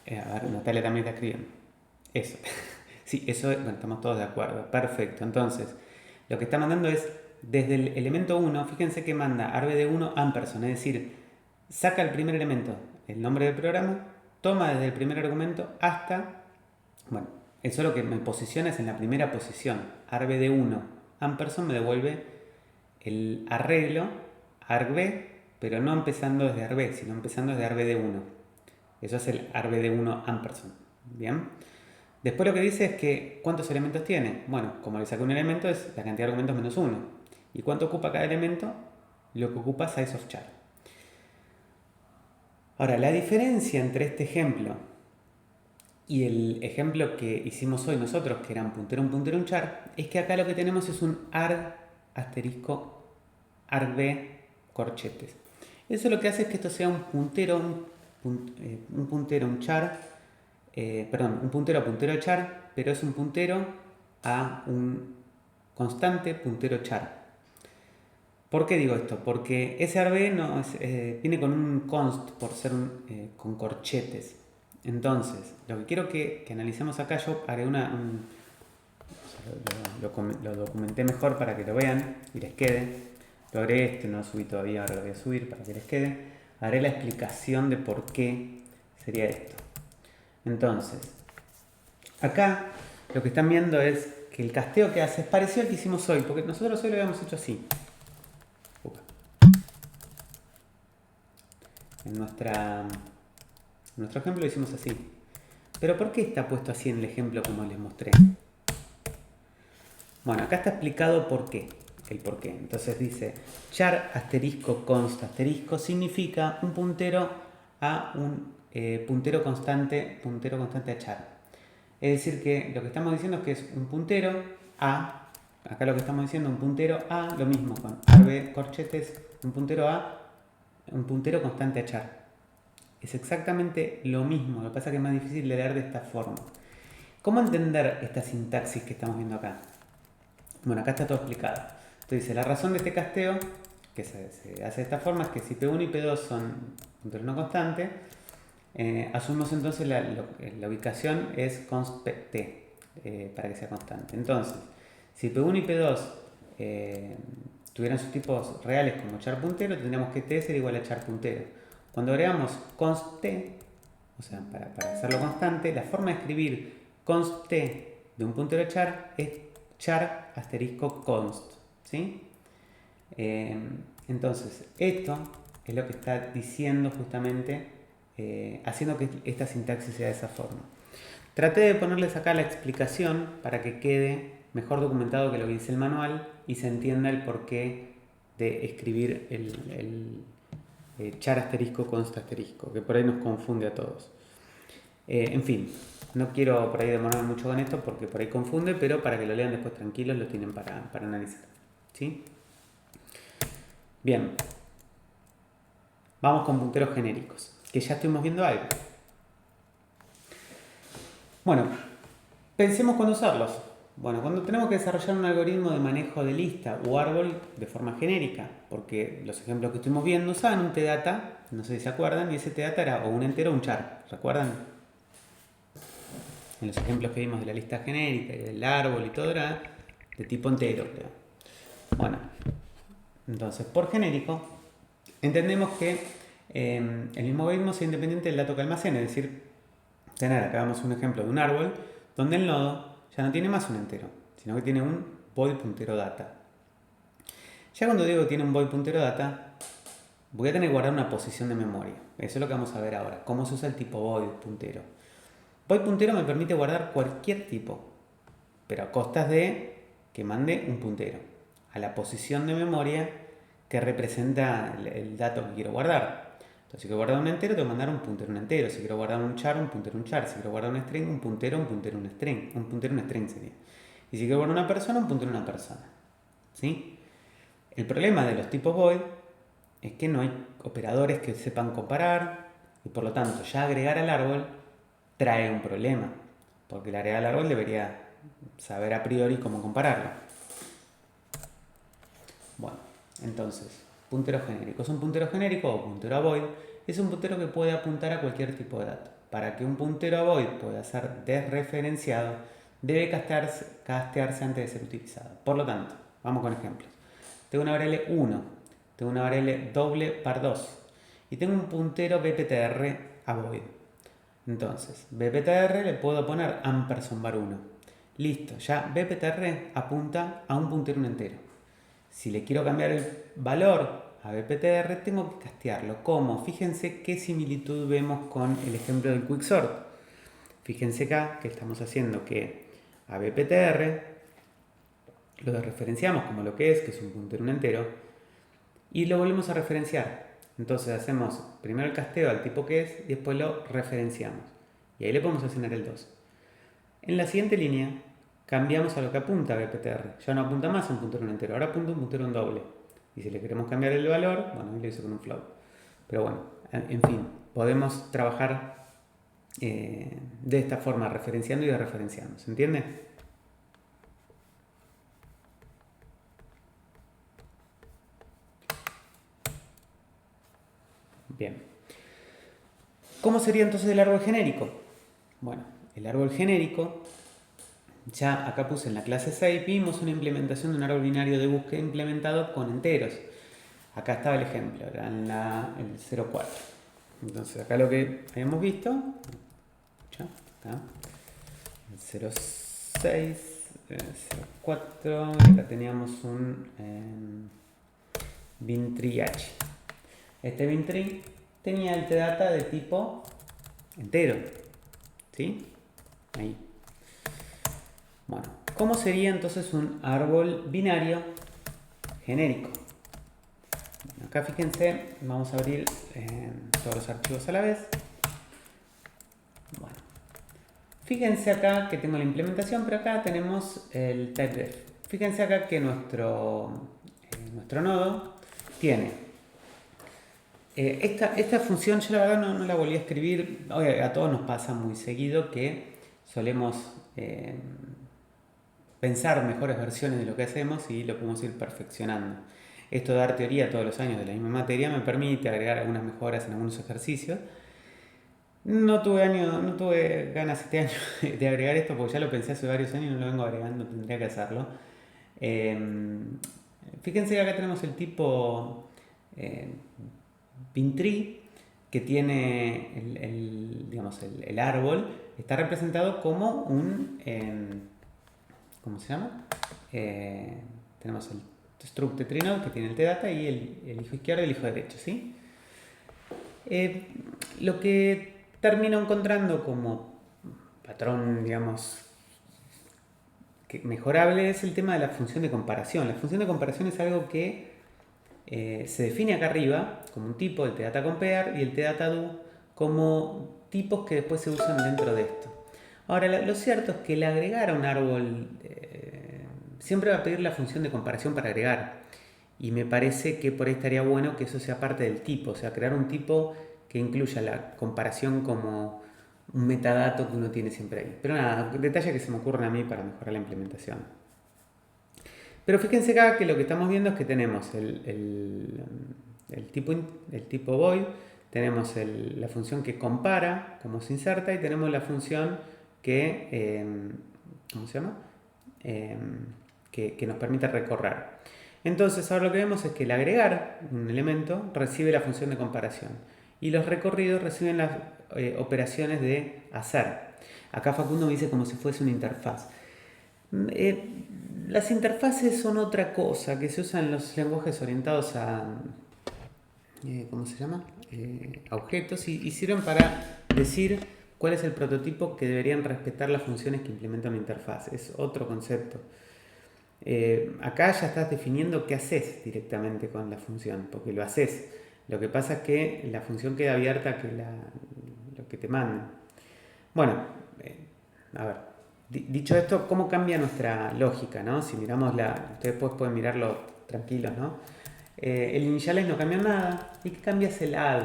a ver, Natalia también está escribiendo. Eso. Sí, eso, bueno, estamos todos de acuerdo. Perfecto. Entonces, lo que está mandando es, desde el elemento 1, fíjense que manda arg de 1 ampersand, es decir, saca el primer elemento, el nombre del programa, toma desde el primer argumento hasta, bueno, eso lo que me posiciona es en la primera posición. Arg de 1 ampersand me devuelve el arreglo argv, pero no empezando desde argv, sino empezando desde arg de 1. Eso es el arg de 1 ampersand. Bien. Después lo que dice es que ¿cuántos elementos tiene? Bueno, como le saqué un elemento es la cantidad de argumentos menos 1. ¿Y cuánto ocupa cada elemento? Lo que ocupa size of char. Ahora, la diferencia entre este ejemplo y el ejemplo que hicimos hoy nosotros, que era un puntero, un char, es que acá lo que tenemos es un arg asterisco argv corchetes. Eso lo que hace es que esto sea un puntero, un puntero, un char, un puntero a puntero char, pero es un puntero a un constante puntero char. ¿Por qué digo esto? Porque ese argv no viene con un const por ser con corchetes. Entonces, lo que quiero que analicemos acá, yo haré lo documenté mejor para que lo vean y les quede. Lo haré, no lo subí todavía, ahora lo voy a subir para que les quede. Haré la explicación de por qué sería esto. Entonces, acá lo que están viendo es que el casteo que hace es parecido al que hicimos hoy, porque nosotros hoy lo habíamos hecho así. En nuestro ejemplo lo hicimos así. Pero ¿por qué está puesto así en el ejemplo como les mostré? Bueno, acá está explicado por qué. El por qué. Entonces dice char asterisco const asterisco significa un puntero a un puntero constante a char. Es decir que lo que estamos diciendo es que es un puntero a, acá lo que estamos diciendo, un puntero a, lo mismo con arg corchetes, un puntero a, un puntero constante a char. Es exactamente lo mismo, lo que pasa es que es más difícil de leer de esta forma. ¿Cómo entender esta sintaxis que estamos viendo acá? Bueno, acá está todo explicado. Entonces dice, la razón de este casteo, que se hace de esta forma, es que si P1 y P2 son punteros no constantes, asumimos entonces la ubicación es const t, para que sea constante. Entonces, si P1 y P2 tuvieran sus tipos reales como char puntero, tendríamos que t ser igual a char puntero. Cuando agregamos const t, o sea, para hacerlo constante, la forma de escribir const t de un puntero char es char asterisco const, ¿sí? Entonces, esto es lo que está diciendo justamente, haciendo que esta sintaxis sea de esa forma. Traté de ponerles acá la explicación para que quede mejor documentado que lo que dice el manual y se entienda el porqué de escribir el char asterisco const asterisco, que por ahí nos confunde a todos. En fin, no quiero por ahí demorar mucho con esto porque por ahí confunde, pero para que lo lean después tranquilos lo tienen para analizar, ¿sí? Bien, vamos con punteros genéricos, que ya estuvimos viendo algo. Bueno, pensemos cuándo usarlos. Bueno, cuando tenemos que desarrollar un algoritmo de manejo de lista o árbol de forma genérica, porque los ejemplos que estuvimos viendo usaban un tdata, no sé si se acuerdan, y ese tdata era o un entero o un char, ¿recuerdan? En los ejemplos que vimos de la lista genérica y del árbol y todo era de tipo entero, creo. Bueno, entonces por genérico entendemos que el mismo algoritmo sea independiente del dato que almacene, es decir, tener, acá vemos un ejemplo de un árbol donde el nodo ya no tiene más un entero, sino que tiene un void puntero data. Ya cuando digo que tiene un void puntero data, voy a tener que guardar una posición de memoria. Eso es lo que vamos a ver ahora, cómo se usa el tipo void puntero. Void puntero me permite guardar cualquier tipo, pero a costas de que mande un puntero a la posición de memoria que representa el dato que quiero guardar. Entonces, si quiero guardar un entero, tengo que mandar un puntero un entero. Si quiero guardar un char, un puntero un char. Si quiero guardar un string, un puntero un string. Un puntero un string sería. Y si quiero guardar una persona, un puntero una persona. ¿Sí? El problema de los tipos void es que no hay operadores que sepan comparar y por lo tanto ya agregar al árbol trae un problema, porque el agregar al árbol debería saber a priori cómo compararlo. Bueno, entonces, puntero genérico. ¿Es un puntero genérico o puntero a void? Es un puntero que puede apuntar a cualquier tipo de dato. Para que un puntero a void pueda ser desreferenciado, debe castearse antes de ser utilizado. Por lo tanto, vamos con ejemplos. Tengo una variable 1, tengo una variable doble par 2 y tengo un puntero bptr a void. Entonces, bptr le puedo poner ampersand var 1. Listo, ya bptr apunta a un puntero un entero. Si le quiero cambiar el valor a bptr, tengo que castearlo. ¿Cómo? Fíjense qué similitud vemos con el ejemplo del quicksort. Fíjense acá que estamos haciendo que a bptr lo referenciamos como lo que es un puntero un entero, y lo volvemos a referenciar. Entonces hacemos primero el casteo al tipo que es y después lo referenciamos. Y ahí le podemos asignar el 2. En la siguiente línea cambiamos a lo que apunta bptr. Ya no apunta más a un puntero un entero, ahora apunta un puntero un doble. Y si le queremos cambiar el valor, bueno, ahí lo hice con un float. Pero bueno, en fin, podemos trabajar de esta forma, referenciando y desreferenciando. ¿Se entiende? Bien. ¿Cómo sería entonces el árbol genérico? Bueno, el árbol genérico, ya acá puse en la clase 6, vimos una implementación de un árbol binario de búsqueda implementado con enteros. Acá estaba el ejemplo, era en el 0,4. Entonces acá lo que habíamos visto, acá, el 0,6, 0,4, y acá teníamos un bintree h. Este bintree tenía el tdata de tipo entero, ¿sí? Ahí. Bueno, ¿cómo sería entonces un árbol binario genérico? Bueno, acá fíjense, vamos a abrir todos los archivos a la vez. Bueno, fíjense acá que tengo la implementación, pero acá tenemos el typedef. Fíjense acá que nuestro nodo tiene esta función. Yo la verdad no la volví a escribir. A todos nos pasa muy seguido que solemos pensar mejores versiones de lo que hacemos y lo podemos ir perfeccionando. Esto de dar teoría todos los años de la misma materia me permite agregar algunas mejoras en algunos ejercicios. No tuve ganas este año de agregar esto porque ya lo pensé hace varios años y no lo vengo agregando, tendría que hacerlo. Fíjense que acá tenemos el tipo bin_tree, que tiene digamos, el árbol, está representado como un, ¿cómo se llama? Tenemos el struct de trinode, que tiene el tdata, y el hijo izquierdo y el hijo derecho, ¿sí? Lo que termino encontrando como patrón, digamos, mejorable es el tema de la función de comparación. La función de comparación es algo que se define acá arriba como un tipo, el tDataCompare y el tDataDo, como tipos que después se usan dentro de esto. Ahora, lo cierto es que el agregar a un árbol siempre va a pedir la función de comparación para agregar. Y me parece que por ahí estaría bueno que eso sea parte del tipo, o sea, crear un tipo que incluya la comparación como un metadato que uno tiene siempre ahí. Pero nada, detalles que se me ocurren a mí para mejorar la implementación. Pero fíjense acá que lo que estamos viendo es que tenemos el tipo void, tenemos la función que compara, como se inserta, y tenemos la función que, ¿cómo se llama? Que nos permite recorrer. Entonces ahora lo que vemos es que el agregar un elemento recibe la función de comparación y los recorridos reciben las operaciones de hacer. Acá Facundo dice como si fuese una interfaz. Las interfaces son otra cosa que se usan en los lenguajes orientados a, ¿cómo se llama? A objetos y sirven para decir cuál es el prototipo que deberían respetar las funciones que implementa una interfaz. Es otro concepto. Acá ya estás definiendo qué haces directamente con la función, porque lo haces. Lo que pasa es que la función queda abierta que lo que te manden. Bueno, a ver, dicho esto, ¿cómo cambia nuestra lógica, no? Si miramos ustedes después pueden mirarlo tranquilos, ¿no? El initialize no cambia nada. ¿Y qué cambia es el add?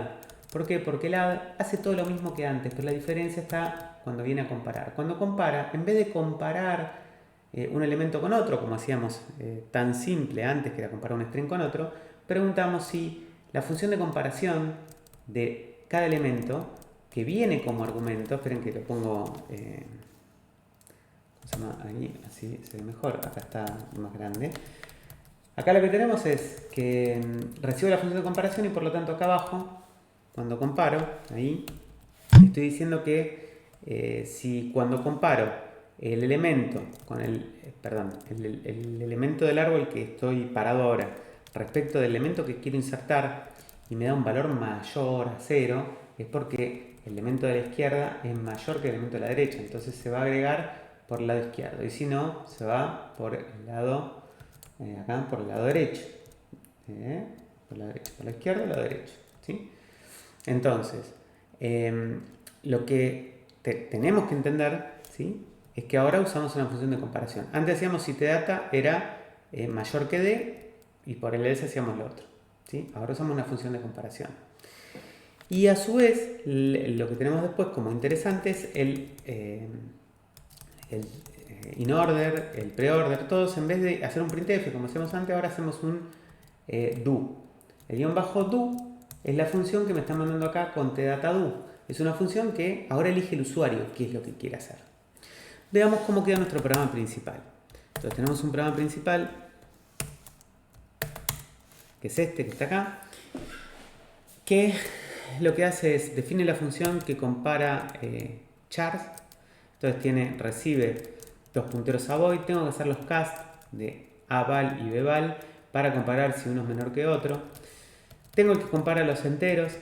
¿Por qué? Porque el add hace todo lo mismo que antes, pero la diferencia está cuando viene a comparar. Cuando compara, en vez de comparar un elemento con otro, como hacíamos tan simple antes, que era comparar un string con otro, preguntamos si la función de comparación de cada elemento que viene como argumento, esperen que lo pongo, ¿cómo se llama? Ahí, así se ve mejor, acá está más grande. Acá lo que tenemos es que recibo la función de comparación y por lo tanto acá abajo, cuando comparo, ahí, estoy diciendo que si cuando comparo el elemento con el elemento del árbol que estoy parado ahora respecto del elemento que quiero insertar y me da un valor mayor a 0, es porque el elemento de la izquierda es mayor que el elemento de la derecha, entonces se va a agregar por el lado izquierdo, y si no, se va por el lado, acá por el lado derecho, por la izquierda o el lado derecho, ¿sí? Entonces, lo que tenemos que entender, ¿sí?, es que ahora usamos una función de comparación. Antes decíamos si tdata era mayor que d y por el else hacíamos lo otro, ¿sí? Ahora usamos una función de comparación. Y a su vez, lo que tenemos después como interesante es el in-order, el pre-order, todos en vez de hacer un printf como hacíamos antes, ahora hacemos un do. El -do es la función que me está mandando acá con tDataDo. Es una función que ahora elige el usuario qué es lo que quiere hacer. Veamos cómo queda nuestro programa principal. Entonces tenemos un programa principal, que es este que está acá, que lo que hace es define la función que compara chars. Entonces recibe dos punteros a void. Tengo que hacer los cast de aval y bval para comparar si uno es menor que otro. Tengo el que compara los enteros.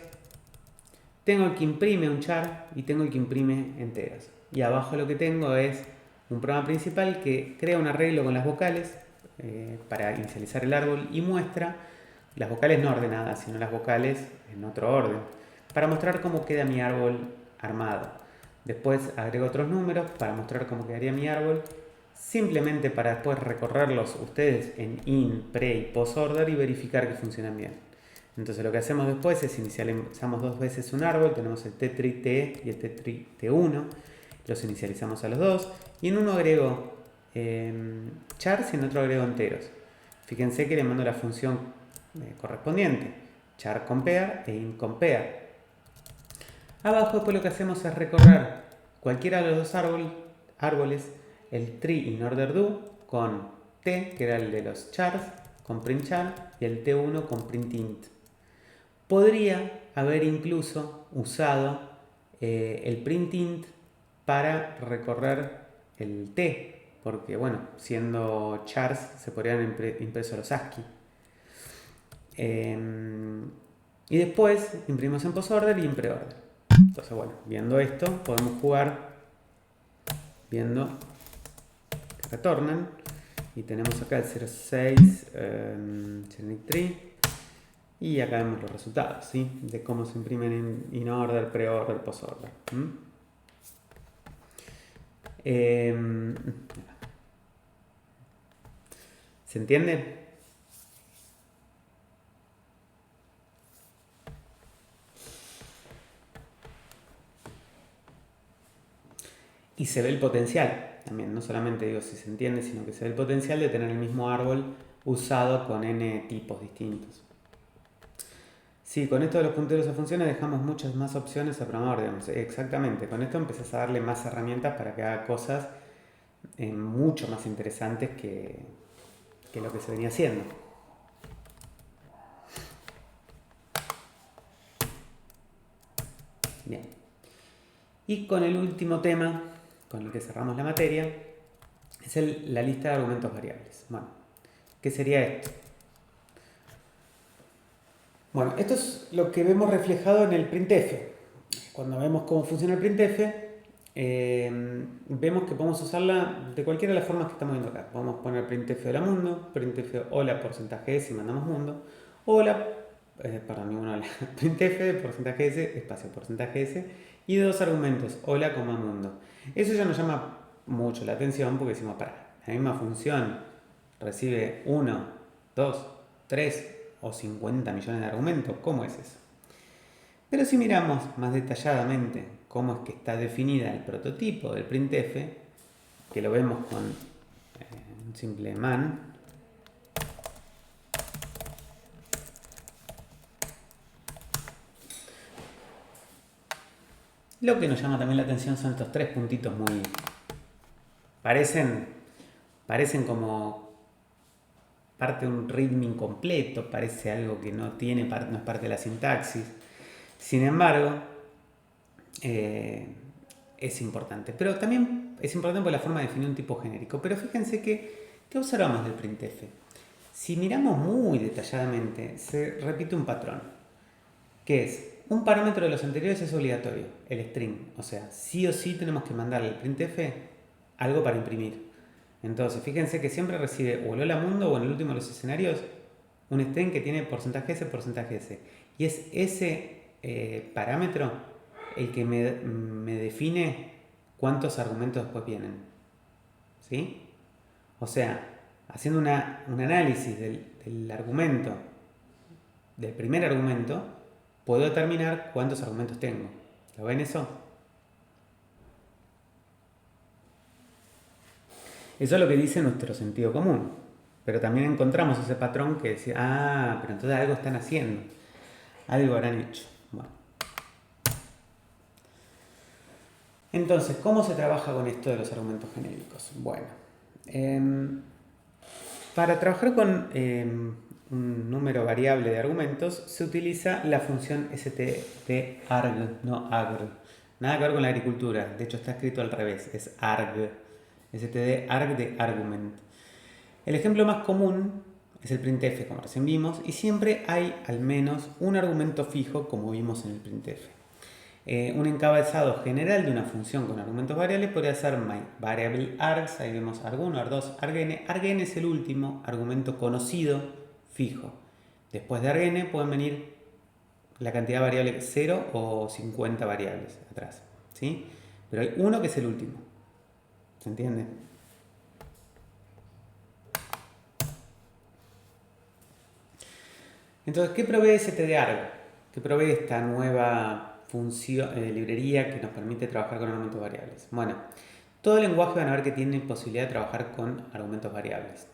Tengo el que imprime un char y tengo el que imprime enteros. Y abajo lo que tengo es un programa principal que crea un arreglo con las vocales para inicializar el árbol y muestra las vocales no ordenadas, sino las vocales en otro orden, para mostrar cómo queda mi árbol armado. Después agrego otros números para mostrar cómo quedaría mi árbol, simplemente para después recorrerlos ustedes en in, pre y post order y verificar que funcionan bien. Entonces lo que hacemos después es inicializamos dos veces un árbol, tenemos el t3t y el t3t1, los inicializamos a los dos y en uno agrego chars y en otro agrego enteros. Fíjense que le mando la función correspondiente, char compare e in compare. Abajo después lo que hacemos es recorrer cualquiera de los dos árboles, el tree in order do con t, que era el de los chars, con printchar y el T1 con printint. Podría haber incluso usado el printint para recorrer el T, porque bueno, siendo chars se podrían impresos los ASCII. Y después imprimimos en posorder y en preorder. Entonces bueno, viendo esto podemos jugar viendo que retornan y tenemos acá el 06 Generic Tree y acá vemos los resultados, ¿sí? De cómo se imprimen en in-order, pre-order, post-order. ¿Se entiende? Y se ve el potencial también, no solamente digo si se entiende, sino que se ve el potencial de tener el mismo árbol usado con n tipos distintos. Sí, con esto de los punteros a funciones dejamos muchas más opciones a programador, digamos. Exactamente, con esto empezás a darle más herramientas para que haga cosas mucho más interesantes que lo que se venía haciendo. Bien. Y con el último tema con el que cerramos la materia es la lista de argumentos variables. Bueno, ¿qué sería esto? Bueno, esto es lo que vemos reflejado en el printf. Cuando vemos cómo funciona el printf, vemos que podemos usarla de cualquiera de las formas que estamos viendo acá. Podemos poner printf hola mundo, printf hola porcentaje s y mandamos mundo, hola, printf porcentaje s, espacio porcentaje s, y dos argumentos, hola, coma mundo. Eso ya nos llama mucho la atención porque decimos, para, la misma función recibe 1, 2, 3 o 50 millones de argumentos. ¿Cómo es eso? Pero si miramos más detalladamente cómo es que está definida el prototipo del printf, que lo vemos con un simple man, lo que nos llama también la atención son estos tres puntitos muy... Parecen como parte de un ritmo incompleto, parece algo que no es parte de la sintaxis. Sin embargo, es importante. Pero también es importante por la forma de definir un tipo genérico. Pero fíjense ¿qué observamos del printf? Si miramos muy detalladamente, se repite un patrón, que es un parámetro de los anteriores es obligatorio, el string. O sea, sí o sí tenemos que mandarle al printf algo para imprimir. Entonces, fíjense que siempre recibe o el hola mundo o en el último de los escenarios un string que tiene porcentaje S. Y es ese parámetro el que me define cuántos argumentos después vienen. ¿Sí? O sea, haciendo un análisis del argumento, del primer argumento, puedo determinar cuántos argumentos tengo. ¿Lo ven eso? Eso es lo que dice nuestro sentido común. Pero también encontramos ese patrón que decía, pero entonces algo están haciendo. Algo habrán hecho. Bueno. Entonces, ¿cómo se trabaja con esto de los argumentos genéricos? Bueno, para trabajar con un número variable de argumentos se utiliza la función stdarg, no agr. Nada que ver con la agricultura, de hecho está escrito al revés, es arg. stdarg de argument. El ejemplo más común es el printf, como recién vimos, y siempre hay al menos un argumento fijo, como vimos en el printf. Un encabezado general de una función con argumentos variables podría ser myVariableArgs, ahí vemos arg1, arg2, argn. Argn es el último argumento conocido fijo. Después de argn pueden venir la cantidad de variables 0 o 50 variables atrás, ¿sí? Pero hay uno que es el último. ¿Se entiende? Entonces, ¿qué provee stdarg? ¿Qué provee esta nueva librería que nos permite trabajar con argumentos variables? Bueno, todo el lenguaje van a ver que tiene posibilidad de trabajar con argumentos variables.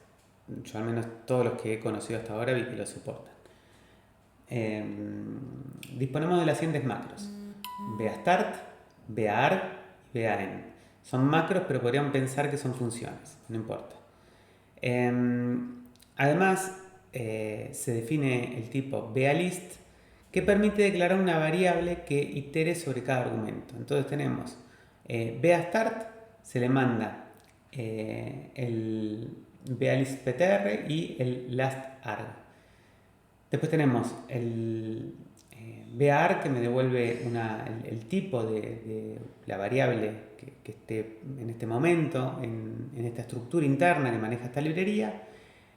Yo al menos todos los que he conocido hasta ahora vi que lo soportan. Disponemos de las siguientes macros: BASTART, BAARG y BAEND. Son macros, pero podrían pensar que son funciones, no importa. Además, se define el tipo beaList, que permite declarar una variable que itere sobre cada argumento. Entonces tenemos beaStart, se le manda el beaListPtr y el lastArg. Después tenemos el beaArg, que me devuelve el tipo de la variable que esté en este momento en esta estructura interna que maneja esta librería,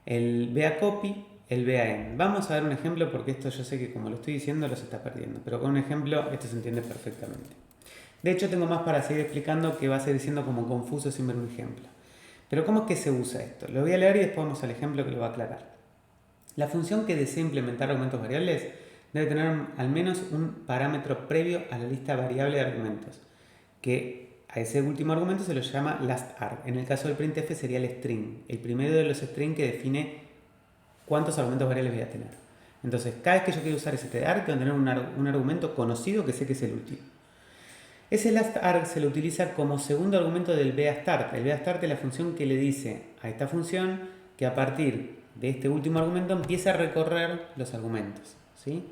el beaCopy, el beaEnd. Vamos a ver un ejemplo porque esto yo sé que como lo estoy diciendo los está perdiendo, pero con un ejemplo esto se entiende perfectamente. De hecho tengo más para seguir explicando que va a seguir siendo como confuso sin ver un ejemplo. Pero ¿cómo es que se usa esto? Lo voy a leer y después vamos al ejemplo que lo va a aclarar. La función que desea implementar argumentos variables debe tener al menos un parámetro previo a la lista variable de argumentos, que a ese último argumento se lo llama lastArg. En el caso del printf sería el string, el primero de los strings que define cuántos argumentos variables voy a tener. Entonces, cada vez que yo quiero usar ese str, tengo que tener un argumento conocido que sé que es el último. Ese lastArg se lo utiliza como segundo argumento del beaStart. El beaStart es la función que le dice a esta función que a partir de este último argumento empieza a recorrer los argumentos, ¿sí?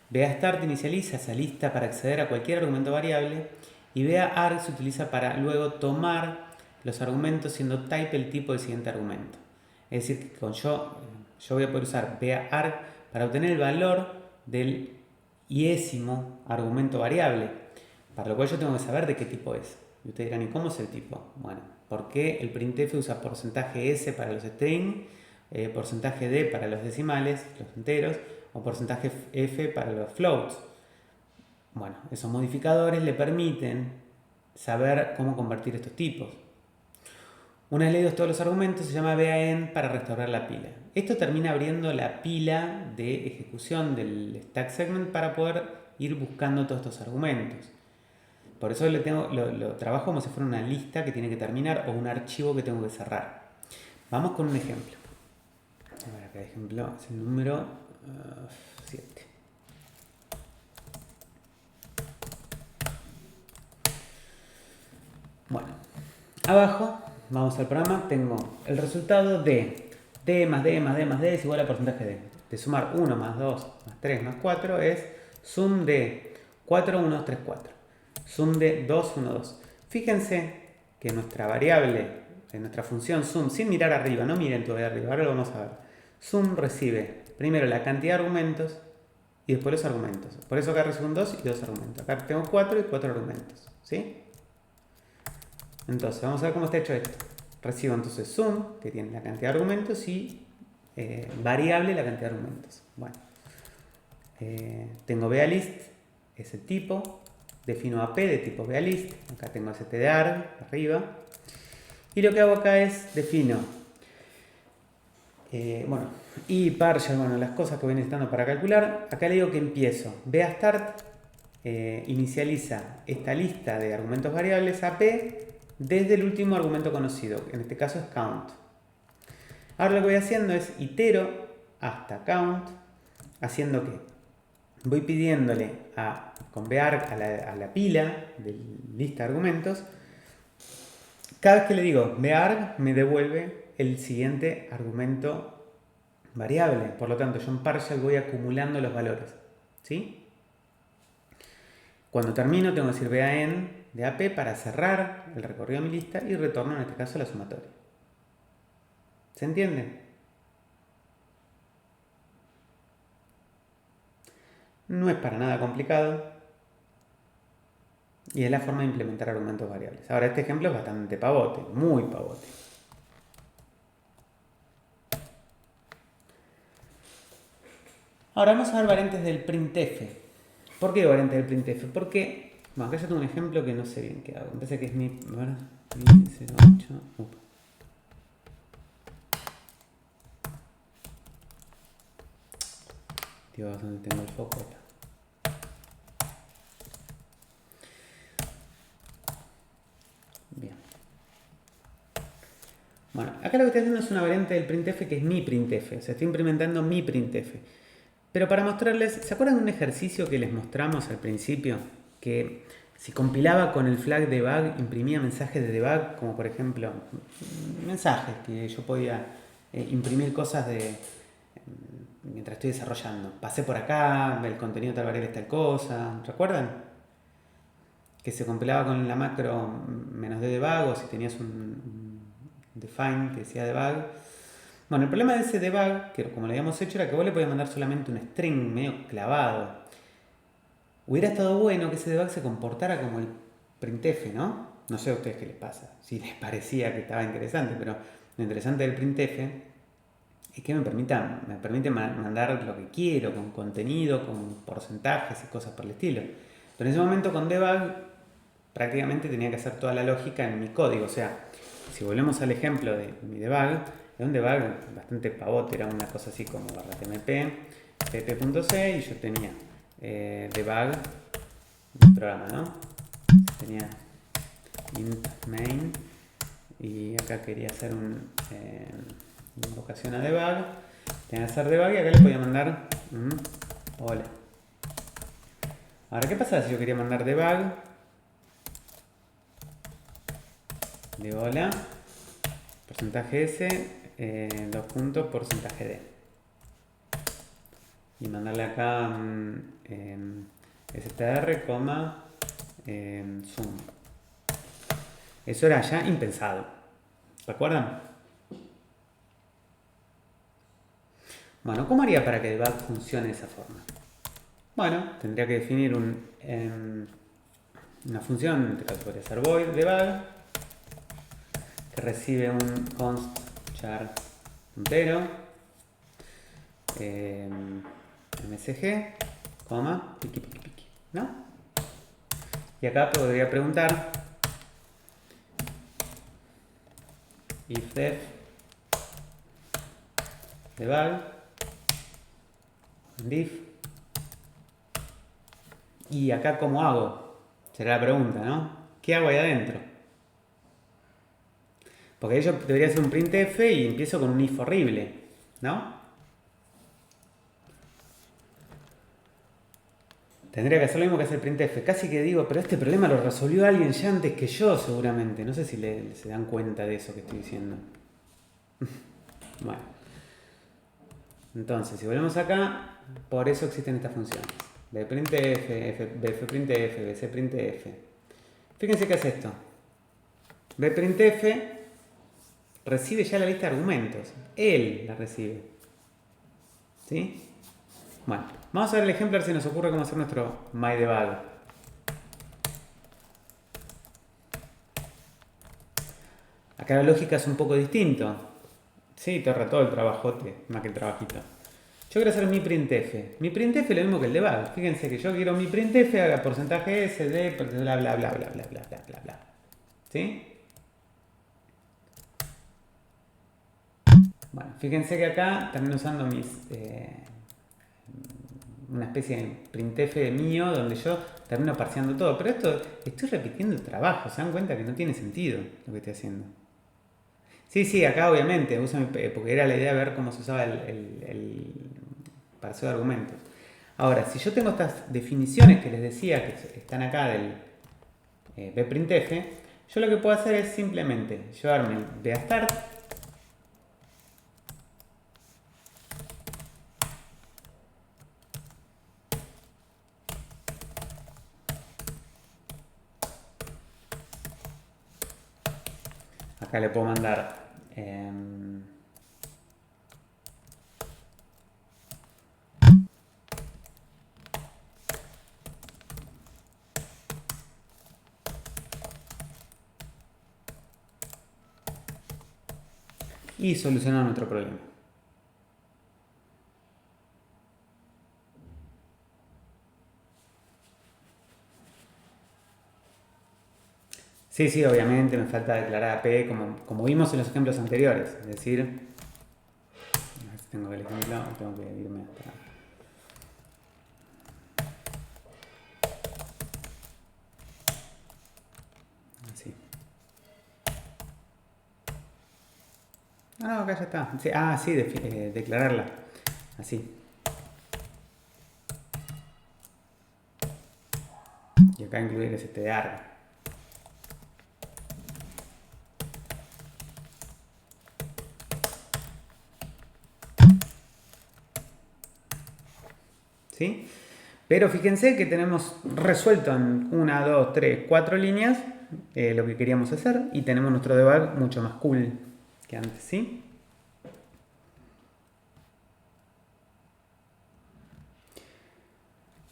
beaStart inicializa esa lista para acceder a cualquier argumento variable y beaArg se utiliza para luego tomar los argumentos siendo type el tipo del siguiente argumento. Es decir, que yo voy a poder usar beaArg para obtener el valor del iésimo argumento variable, para lo cual yo tengo que saber de qué tipo es. Y ustedes dirán, ¿y cómo es el tipo? Bueno, porque el printf usa porcentaje s para los strings, porcentaje d para los decimales, los enteros, o porcentaje f para los floats. Bueno, esos modificadores le permiten saber cómo convertir estos tipos. Una vez leídos todos los argumentos, se llama beaEnd para restaurar la pila. Esto termina abriendo la pila de ejecución del stack segment para poder ir buscando todos estos argumentos. Por eso lo trabajo como si fuera una lista que tiene que terminar o un archivo que tengo que cerrar. Vamos con un ejemplo. A ver, acá el ejemplo es el número 7. Bueno, abajo, vamos al programa, tengo el resultado de d más d más d más d es igual a porcentaje d. De sumar 1 más 2 más 3 más 4 es sum de 4, 1, 3, 4. Sum de 2, 1, 2. Fíjense que nuestra variable, en nuestra función sum, sin mirar arriba, no miren todavía arriba, ahora lo vamos a ver. Sum recibe primero la cantidad de argumentos y después los argumentos. Por eso acá recibe un 2 y 2 argumentos. Acá tengo 4 y 4 argumentos. ¿Sí? Entonces, vamos a ver cómo está hecho esto. Recibo entonces sum, que tiene la cantidad de argumentos, y variable la cantidad de argumentos. Bueno, tengo beaList, ese tipo. Defino AP de tipo beaList. Acá tengo stdarg arriba. Y lo que hago acá es defino y partial, las cosas que voy necesitando para calcular. Acá le digo que empiezo. beaStart inicializa esta lista de argumentos variables AP desde el último argumento conocido. En este caso es count. Ahora lo que voy haciendo es itero hasta count, haciendo que voy pidiéndole con bearg a la pila de lista de argumentos. Cada vez que le digo bearg me devuelve el siguiente argumento variable. Por lo tanto, yo en partial voy acumulando los valores. ¿Sí? Cuando termino tengo que decir beaEnd de AP para cerrar el recorrido de mi lista y retorno en este caso la sumatoria. ¿Se entiende? No es para nada complicado y es la forma de implementar argumentos variables. Ahora este ejemplo es bastante pavote, muy pavote. Ahora vamos a ver variantes del printf. ¿Por qué variantes del printf? Porque, bueno, acá yo tengo un ejemplo que no sé bien qué hago. Me parece que es mi 08. Dios, ¿dónde tengo el foco? Bien. Bueno, acá lo que estoy haciendo es una variante del printf que es mi printf. O sea, estoy implementando mi printf. Pero para mostrarles, ¿se acuerdan de un ejercicio que les mostramos al principio? Que si compilaba con el flag debug, imprimía mensajes de debug, como por ejemplo, mensajes que yo podía imprimir cosas de mientras estoy desarrollando. Pasé por acá, el contenido tal variable es tal cosa. ¿Recuerdan? Que se compilaba con la macro -d debug, o si tenías un define que decía debug. Bueno, el problema de ese debug, que como lo habíamos hecho, era que vos le podías mandar solamente un string medio clavado. Hubiera estado bueno que ese debug se comportara como el printf, ¿no? No sé a ustedes qué les pasa, si les parecía que estaba interesante, pero lo interesante del printf es que me permite mandar lo que quiero, con contenido, con porcentajes y cosas por el estilo. Pero en ese momento con debug prácticamente tenía que hacer toda la lógica en mi código. O sea, si volvemos al ejemplo de mi debug, era un debug bastante pavote, era una cosa así como /tmp, pp.c, y yo tenía debug del programa, ¿no? Tenía int main, y acá quería hacer una invocación a debug, tenía que hacer debug, y acá le podía mandar hola. Ahora, ¿qué pasa si yo quería mandar debug de hola, porcentaje s, 2 puntos, porcentaje d, y mandarle acá str, zoom? Eso era ya impensado, ¿recuerdan? Bueno, ¿cómo haría para que debug funcione de esa forma? Bueno, tendría que definir una función, en este caso podría ser void debug, que recibe un const char puntero, msg, piqui piqui piqui, ¿no? Y acá podría preguntar if def debug diff. Y acá, ¿cómo hago? Será la pregunta, ¿no? ¿Qué hago ahí adentro? Porque yo debería hacer un printf y empiezo con un if horrible, ¿no? Tendría que hacer lo mismo que hacer el printf. Casi que digo, pero este problema lo resolvió alguien ya antes que yo, seguramente. No sé si se dan cuenta de eso que estoy diciendo. Bueno. Entonces, si volvemos acá, por eso existen estas funciones. bprintf, bfprintf, bcprintf. Fíjense qué hace esto. bprintf recibe ya la lista de argumentos. Él la recibe. ¿Sí? Bueno, vamos a ver el ejemplo a ver si nos ocurre cómo hacer nuestro myDebug. Acá la lógica es un poco distinto. Sí, te ahorra todo el trabajote, más que el trabajito. Yo quiero hacer mi printf. Mi printf es lo mismo que el debug. Fíjense que yo quiero mi printf haga porcentaje s de bla bla bla bla bla bla bla bla bla. ¿Sí? Bueno, fíjense que acá también usando una especie de printf mío donde yo termino parseando todo. Pero esto estoy repitiendo el trabajo. ¿Se dan cuenta que no tiene sentido lo que estoy haciendo? Sí, acá obviamente, porque era la idea de ver cómo se usaba el parseo de argumentos. Ahora, si yo tengo estas definiciones que les decía que están acá del bprintf, yo lo que puedo hacer es simplemente llevarme el beastart, acá le puedo mandar y solucionar nuestro problema. Sí, obviamente me falta declarar AP como vimos en los ejemplos anteriores. Es decir, a ver si tengo el ejemplo, tengo que irme hasta... Así. Ah, acá ya está. Sí, declararla. Así. Y acá incluir str. ¿sí? Pero fíjense que tenemos resuelto en 1, 2, 3, 4 líneas lo que queríamos hacer y tenemos nuestro debug mucho más cool que antes, ¿sí?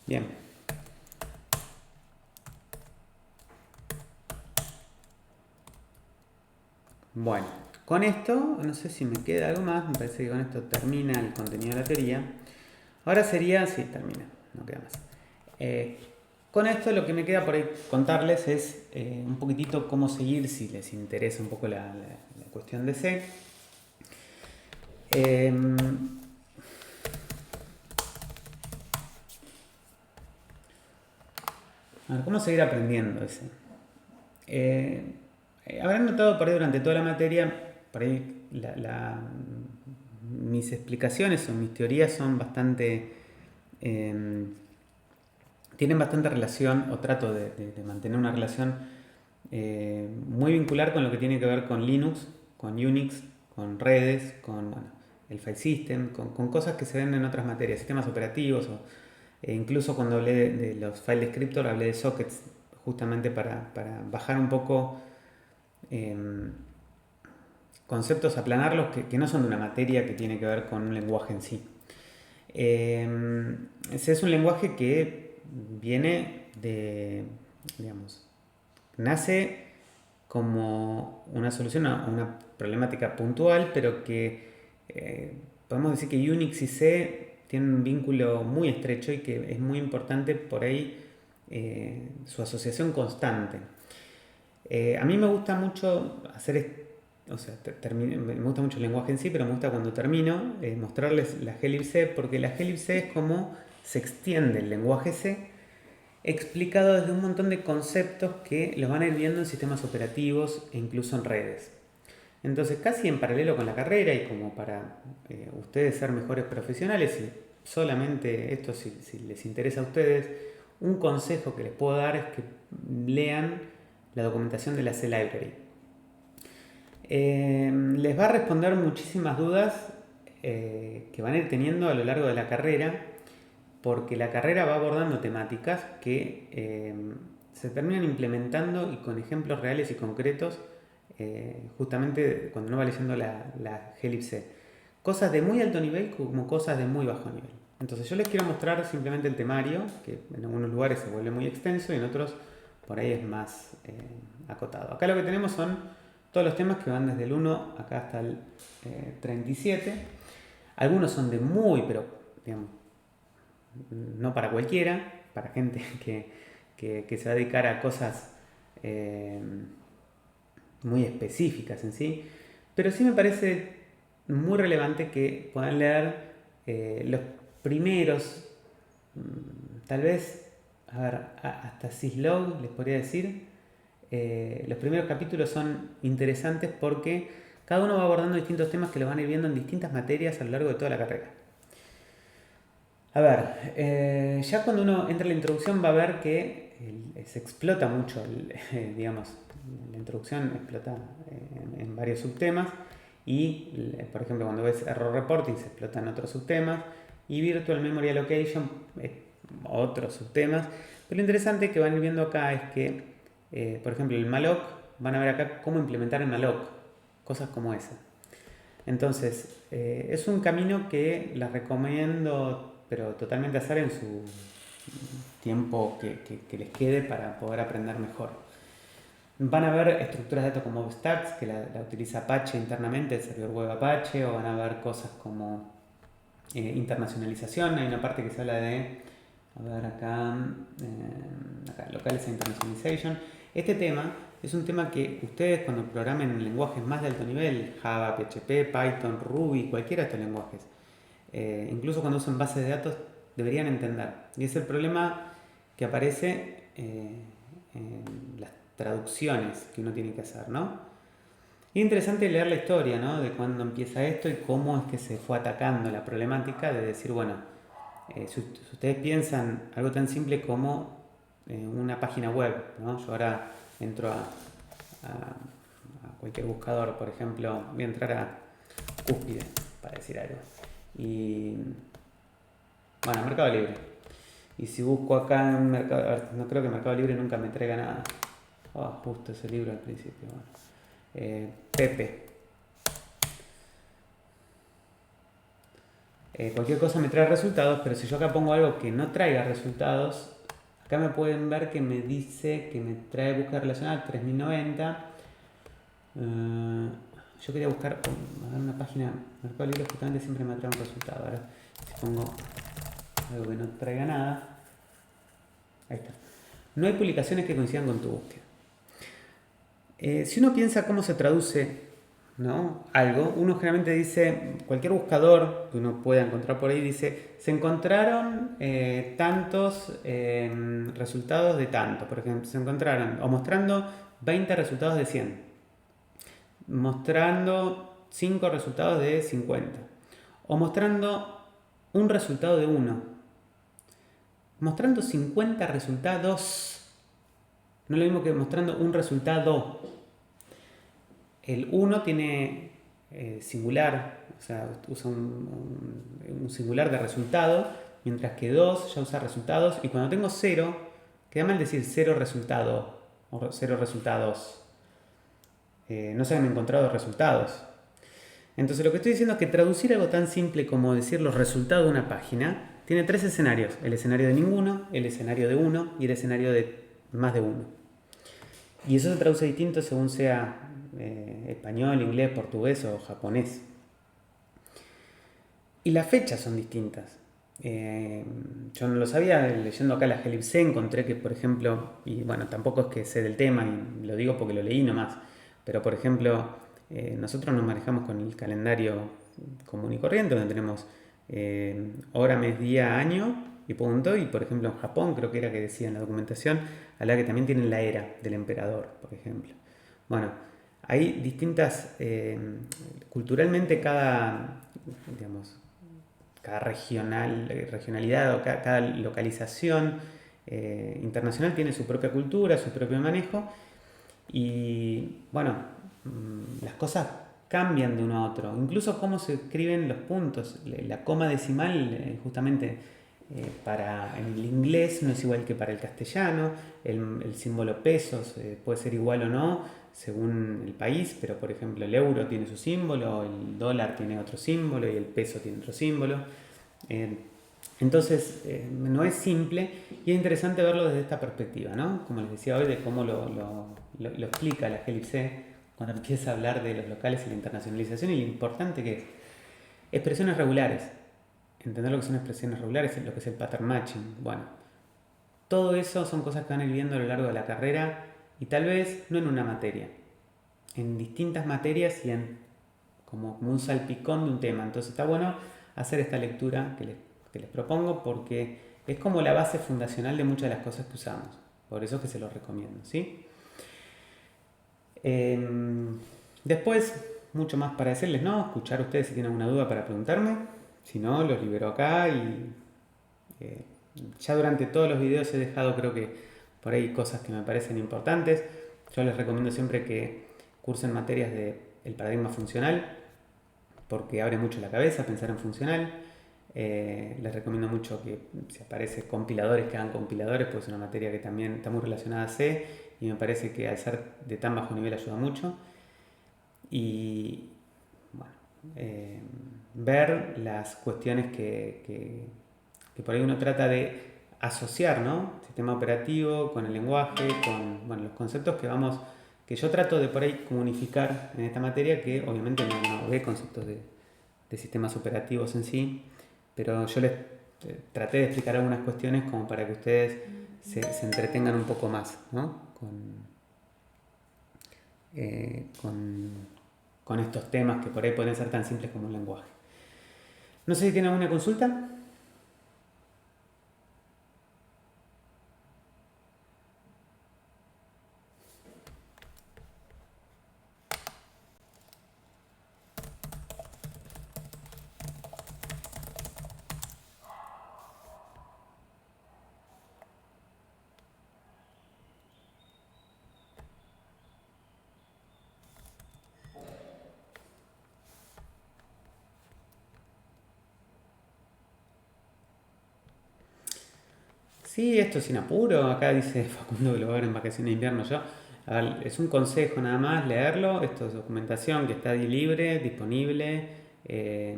Bien. Bueno, con esto, no sé si me queda algo más, me parece que con esto termina el contenido de la teoría. Ahora sería, sí, termina, no queda más. Con esto lo que me queda por ahí contarles es un poquitito cómo seguir si les interesa un poco la cuestión de C. A ver, ¿cómo seguir aprendiendo ese? Habrán notado por ahí durante toda la materia, por ahí mis explicaciones o mis teorías son bastante... tienen bastante relación, o trato de mantener una relación muy vincular con lo que tiene que ver con Linux, con Unix, con redes, con bueno, el file system, con cosas que se ven en otras materias, sistemas operativos, incluso cuando hablé de los file descriptor hablé de sockets, justamente para bajar un poco conceptos, aplanarlos que no son de una materia que tiene que ver con un lenguaje en sí. Ese es un lenguaje que viene de, digamos, nace como una solución a una problemática puntual, pero que podemos decir que Unix y C tienen un vínculo muy estrecho y que es muy importante por ahí su asociación constante. A mí me gusta mucho hacer, o sea, me gusta mucho el lenguaje en sí, pero me gusta cuando termino mostrarles la glibc, porque la glibc es como se extiende el lenguaje C explicado desde un montón de conceptos que los van a ir viendo en sistemas operativos e incluso en redes. Entonces, casi en paralelo con la carrera y como para ustedes ser mejores profesionales, y solamente esto si les interesa a ustedes, un consejo que les puedo dar es que lean la documentación de la C-Library. Les va a responder muchísimas dudas que van a ir teniendo a lo largo de la carrera, porque la carrera va abordando temáticas que se terminan implementando y con ejemplos reales y concretos, justamente cuando uno va leyendo la glibc. Cosas de muy alto nivel como cosas de muy bajo nivel. Entonces yo les quiero mostrar simplemente el temario, que en algunos lugares se vuelve muy extenso y en otros por ahí es más acotado. Acá lo que tenemos son todos los temas que van desde el 1 acá hasta el 37. Algunos son de muy, pero digamos, no para cualquiera, para gente que se va a dedicar a cosas muy específicas en sí, pero sí me parece muy relevante que puedan leer los primeros, tal vez, a ver, hasta Syslog les podría decir, los primeros capítulos son interesantes porque cada uno va abordando distintos temas que los van a ir viendo en distintas materias a lo largo de toda la carrera. A ver, ya cuando uno entra en la introducción va a ver que se explota mucho, digamos, la introducción explota en varios subtemas y, por ejemplo, cuando ves Error Reporting se explotan otros subtemas y Virtual Memory Allocation otros subtemas. Pero lo interesante que van a ir viendo acá es que, por ejemplo, el malloc, van a ver acá cómo implementar el malloc, cosas como esa. Entonces, es un camino que les recomiendo, pero totalmente hacer en su tiempo que les quede para poder aprender mejor. Van a ver estructuras de datos como Stacks, que la utiliza Apache internamente, el servidor web Apache, o van a ver cosas como internacionalización. Hay una parte que se habla de, a ver acá Localize Internationalization. Este tema es un tema que ustedes cuando programen en lenguajes más de alto nivel, Java, PHP, Python, Ruby, cualquiera de estos lenguajes, incluso cuando usan bases de datos, deberían entender. Y es el problema que aparece en las traducciones que uno tiene que hacer, ¿no? Y es interesante leer la historia, ¿no? De cuándo empieza esto y cómo es que se fue atacando la problemática de decir, bueno, si ustedes piensan algo tan simple como una página web, ¿no? Yo ahora entro a cualquier buscador, por ejemplo, voy a entrar a Cúspide, para decir algo. Y bueno, Mercado Libre. Y si busco acá en Mercado, a ver, no creo que Mercado Libre nunca me traiga nada. Justo ese libro al principio. Bueno. Pepe. Cualquier cosa me trae resultados, pero si yo acá pongo algo que no traiga resultados, acá me pueden ver que me dice que me trae búsqueda relacional 3090. Yo quería buscar una página, Mercado Libre justamente siempre me trae un resultado. Ahora, si pongo algo que no traiga nada, ahí está. No hay publicaciones que coincidan con tu búsqueda. Si uno piensa cómo se traduce, ¿no?, algo, uno generalmente dice, cualquier buscador que uno pueda encontrar por ahí dice, se encontraron tantos resultados de tanto. Por ejemplo, se encontraron, o mostrando 20 resultados de 100, mostrando 5 resultados de 50, o mostrando un resultado de 1, mostrando 50 resultados. No es lo mismo que mostrando un resultado. El 1 tiene singular, o sea, usa un singular de resultado, mientras que 2 ya usa resultados, y cuando tengo 0, queda mal decir 0 resultado o 0 resultados. No se han encontrado resultados. Entonces lo que estoy diciendo es que traducir algo tan simple como decir los resultados de una página tiene 3 escenarios: el escenario de ninguno, el escenario de 1 y el escenario de más de 1. Y eso se traduce distinto según sea español, inglés, portugués o japonés. Y las fechas son distintas. Yo no lo sabía, leyendo acá la Gelipse encontré que, por ejemplo, y bueno, tampoco es que sé del tema y lo digo porque lo leí nomás, pero por ejemplo, nosotros nos manejamos con el calendario común y corriente, donde tenemos hora, mes, día, año y punto. Y por ejemplo en Japón, creo que era que decía en la documentación, a la que también tienen la era del emperador, por ejemplo. Bueno, hay distintas, culturalmente digamos, cada regionalidad o cada localización internacional tiene su propia cultura, su propio manejo. Y bueno, las cosas cambian de uno a otro. Incluso cómo se escriben los puntos. La coma decimal, justamente para en el inglés no es igual que para el castellano. El símbolo pesos puede ser igual o no según el país, pero por ejemplo el euro tiene su símbolo, el dólar tiene otro símbolo y el peso tiene otro símbolo. Entonces, no es simple y es interesante verlo desde esta perspectiva, ¿no? Como les decía hoy, de cómo lo explica la Gelipse cuando empieza a hablar de los locales y la internacionalización y lo importante que es. Expresiones regulares. Entender lo que son expresiones regulares, lo que es el pattern matching. Bueno, todo eso son cosas que van a ir viendo a lo largo de la carrera y tal vez no en una materia, en distintas materias y en como un salpicón de un tema. Entonces está bueno hacer esta lectura que les propongo porque es como la base fundacional de muchas de las cosas que usamos. Por eso es que se los recomiendo, ¿sí? Después, mucho más para decirles, ¿no? Escuchar ustedes si tienen alguna duda para preguntarme. Si no, los libero acá y ya durante todos los videos he dejado, creo que por ahí, cosas que me parecen importantes. Yo les recomiendo siempre que cursen materias del paradigma funcional, porque abre mucho la cabeza pensar en funcional. Les recomiendo mucho que si aparece compiladores, que hagan compiladores, pues es una materia que también está muy relacionada a C y me parece que al ser de tan bajo nivel ayuda mucho. Y bueno, ver las cuestiones que por ahí uno trata de asociar, ¿no? Sistema operativo con el lenguaje, con bueno, los conceptos que yo trato de por ahí comunicar en esta materia, que obviamente no ve conceptos de sistemas operativos en sí, pero yo les traté de explicar algunas cuestiones como para que ustedes se entretengan un poco más, ¿no? Con estos temas que por ahí pueden ser tan simples como un lenguaje. No sé si tienen alguna consulta. Sí, esto sin apuro. Acá dice Facundo que lo va a ver en vacaciones de invierno. A ver, es un consejo nada más leerlo. Esto es documentación que está ahí libre, disponible. Eh,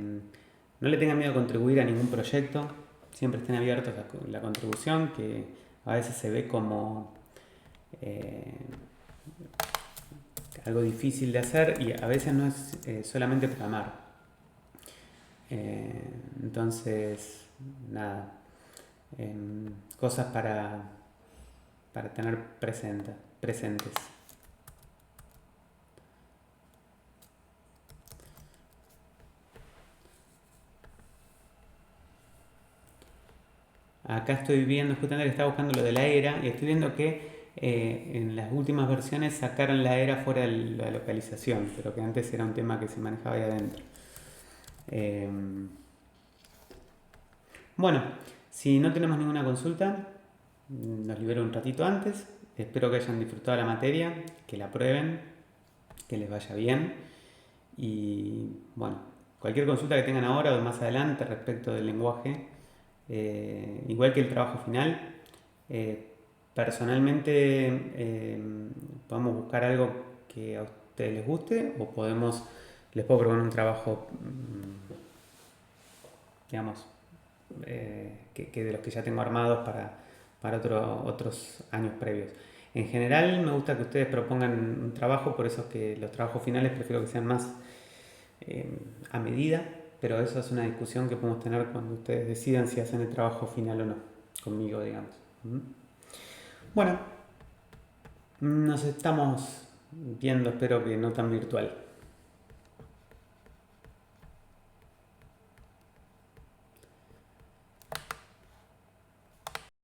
no le tengan miedo a contribuir a ningún proyecto. Siempre estén abiertos a la contribución, que a veces se ve como eh, algo difícil de hacer y a veces no es solamente programar. Entonces, nada, cosas para tener presentes. Acá estoy viendo, justamente que estaba buscando lo de la era y estoy viendo que en las últimas versiones sacaron la era fuera de la localización, pero que antes era un tema que se manejaba ahí adentro. Eh, bueno, si no tenemos ninguna consulta, nos libero un ratito antes. Espero que hayan disfrutado la materia, que la prueben, que les vaya bien. Y bueno, cualquier consulta que tengan ahora o más adelante respecto del lenguaje, igual que el trabajo final, eh, personalmente podemos buscar algo que a ustedes les guste o les puedo proponer un trabajo, digamos, que de los que ya tengo armados para otros años previos. En general me gusta que ustedes propongan un trabajo, por eso es que los trabajos finales prefiero que sean más a medida, pero eso es una discusión que podemos tener cuando ustedes decidan si hacen el trabajo final o no, conmigo, digamos. ¿Mm? Bueno, nos estamos viendo, espero que no tan virtual.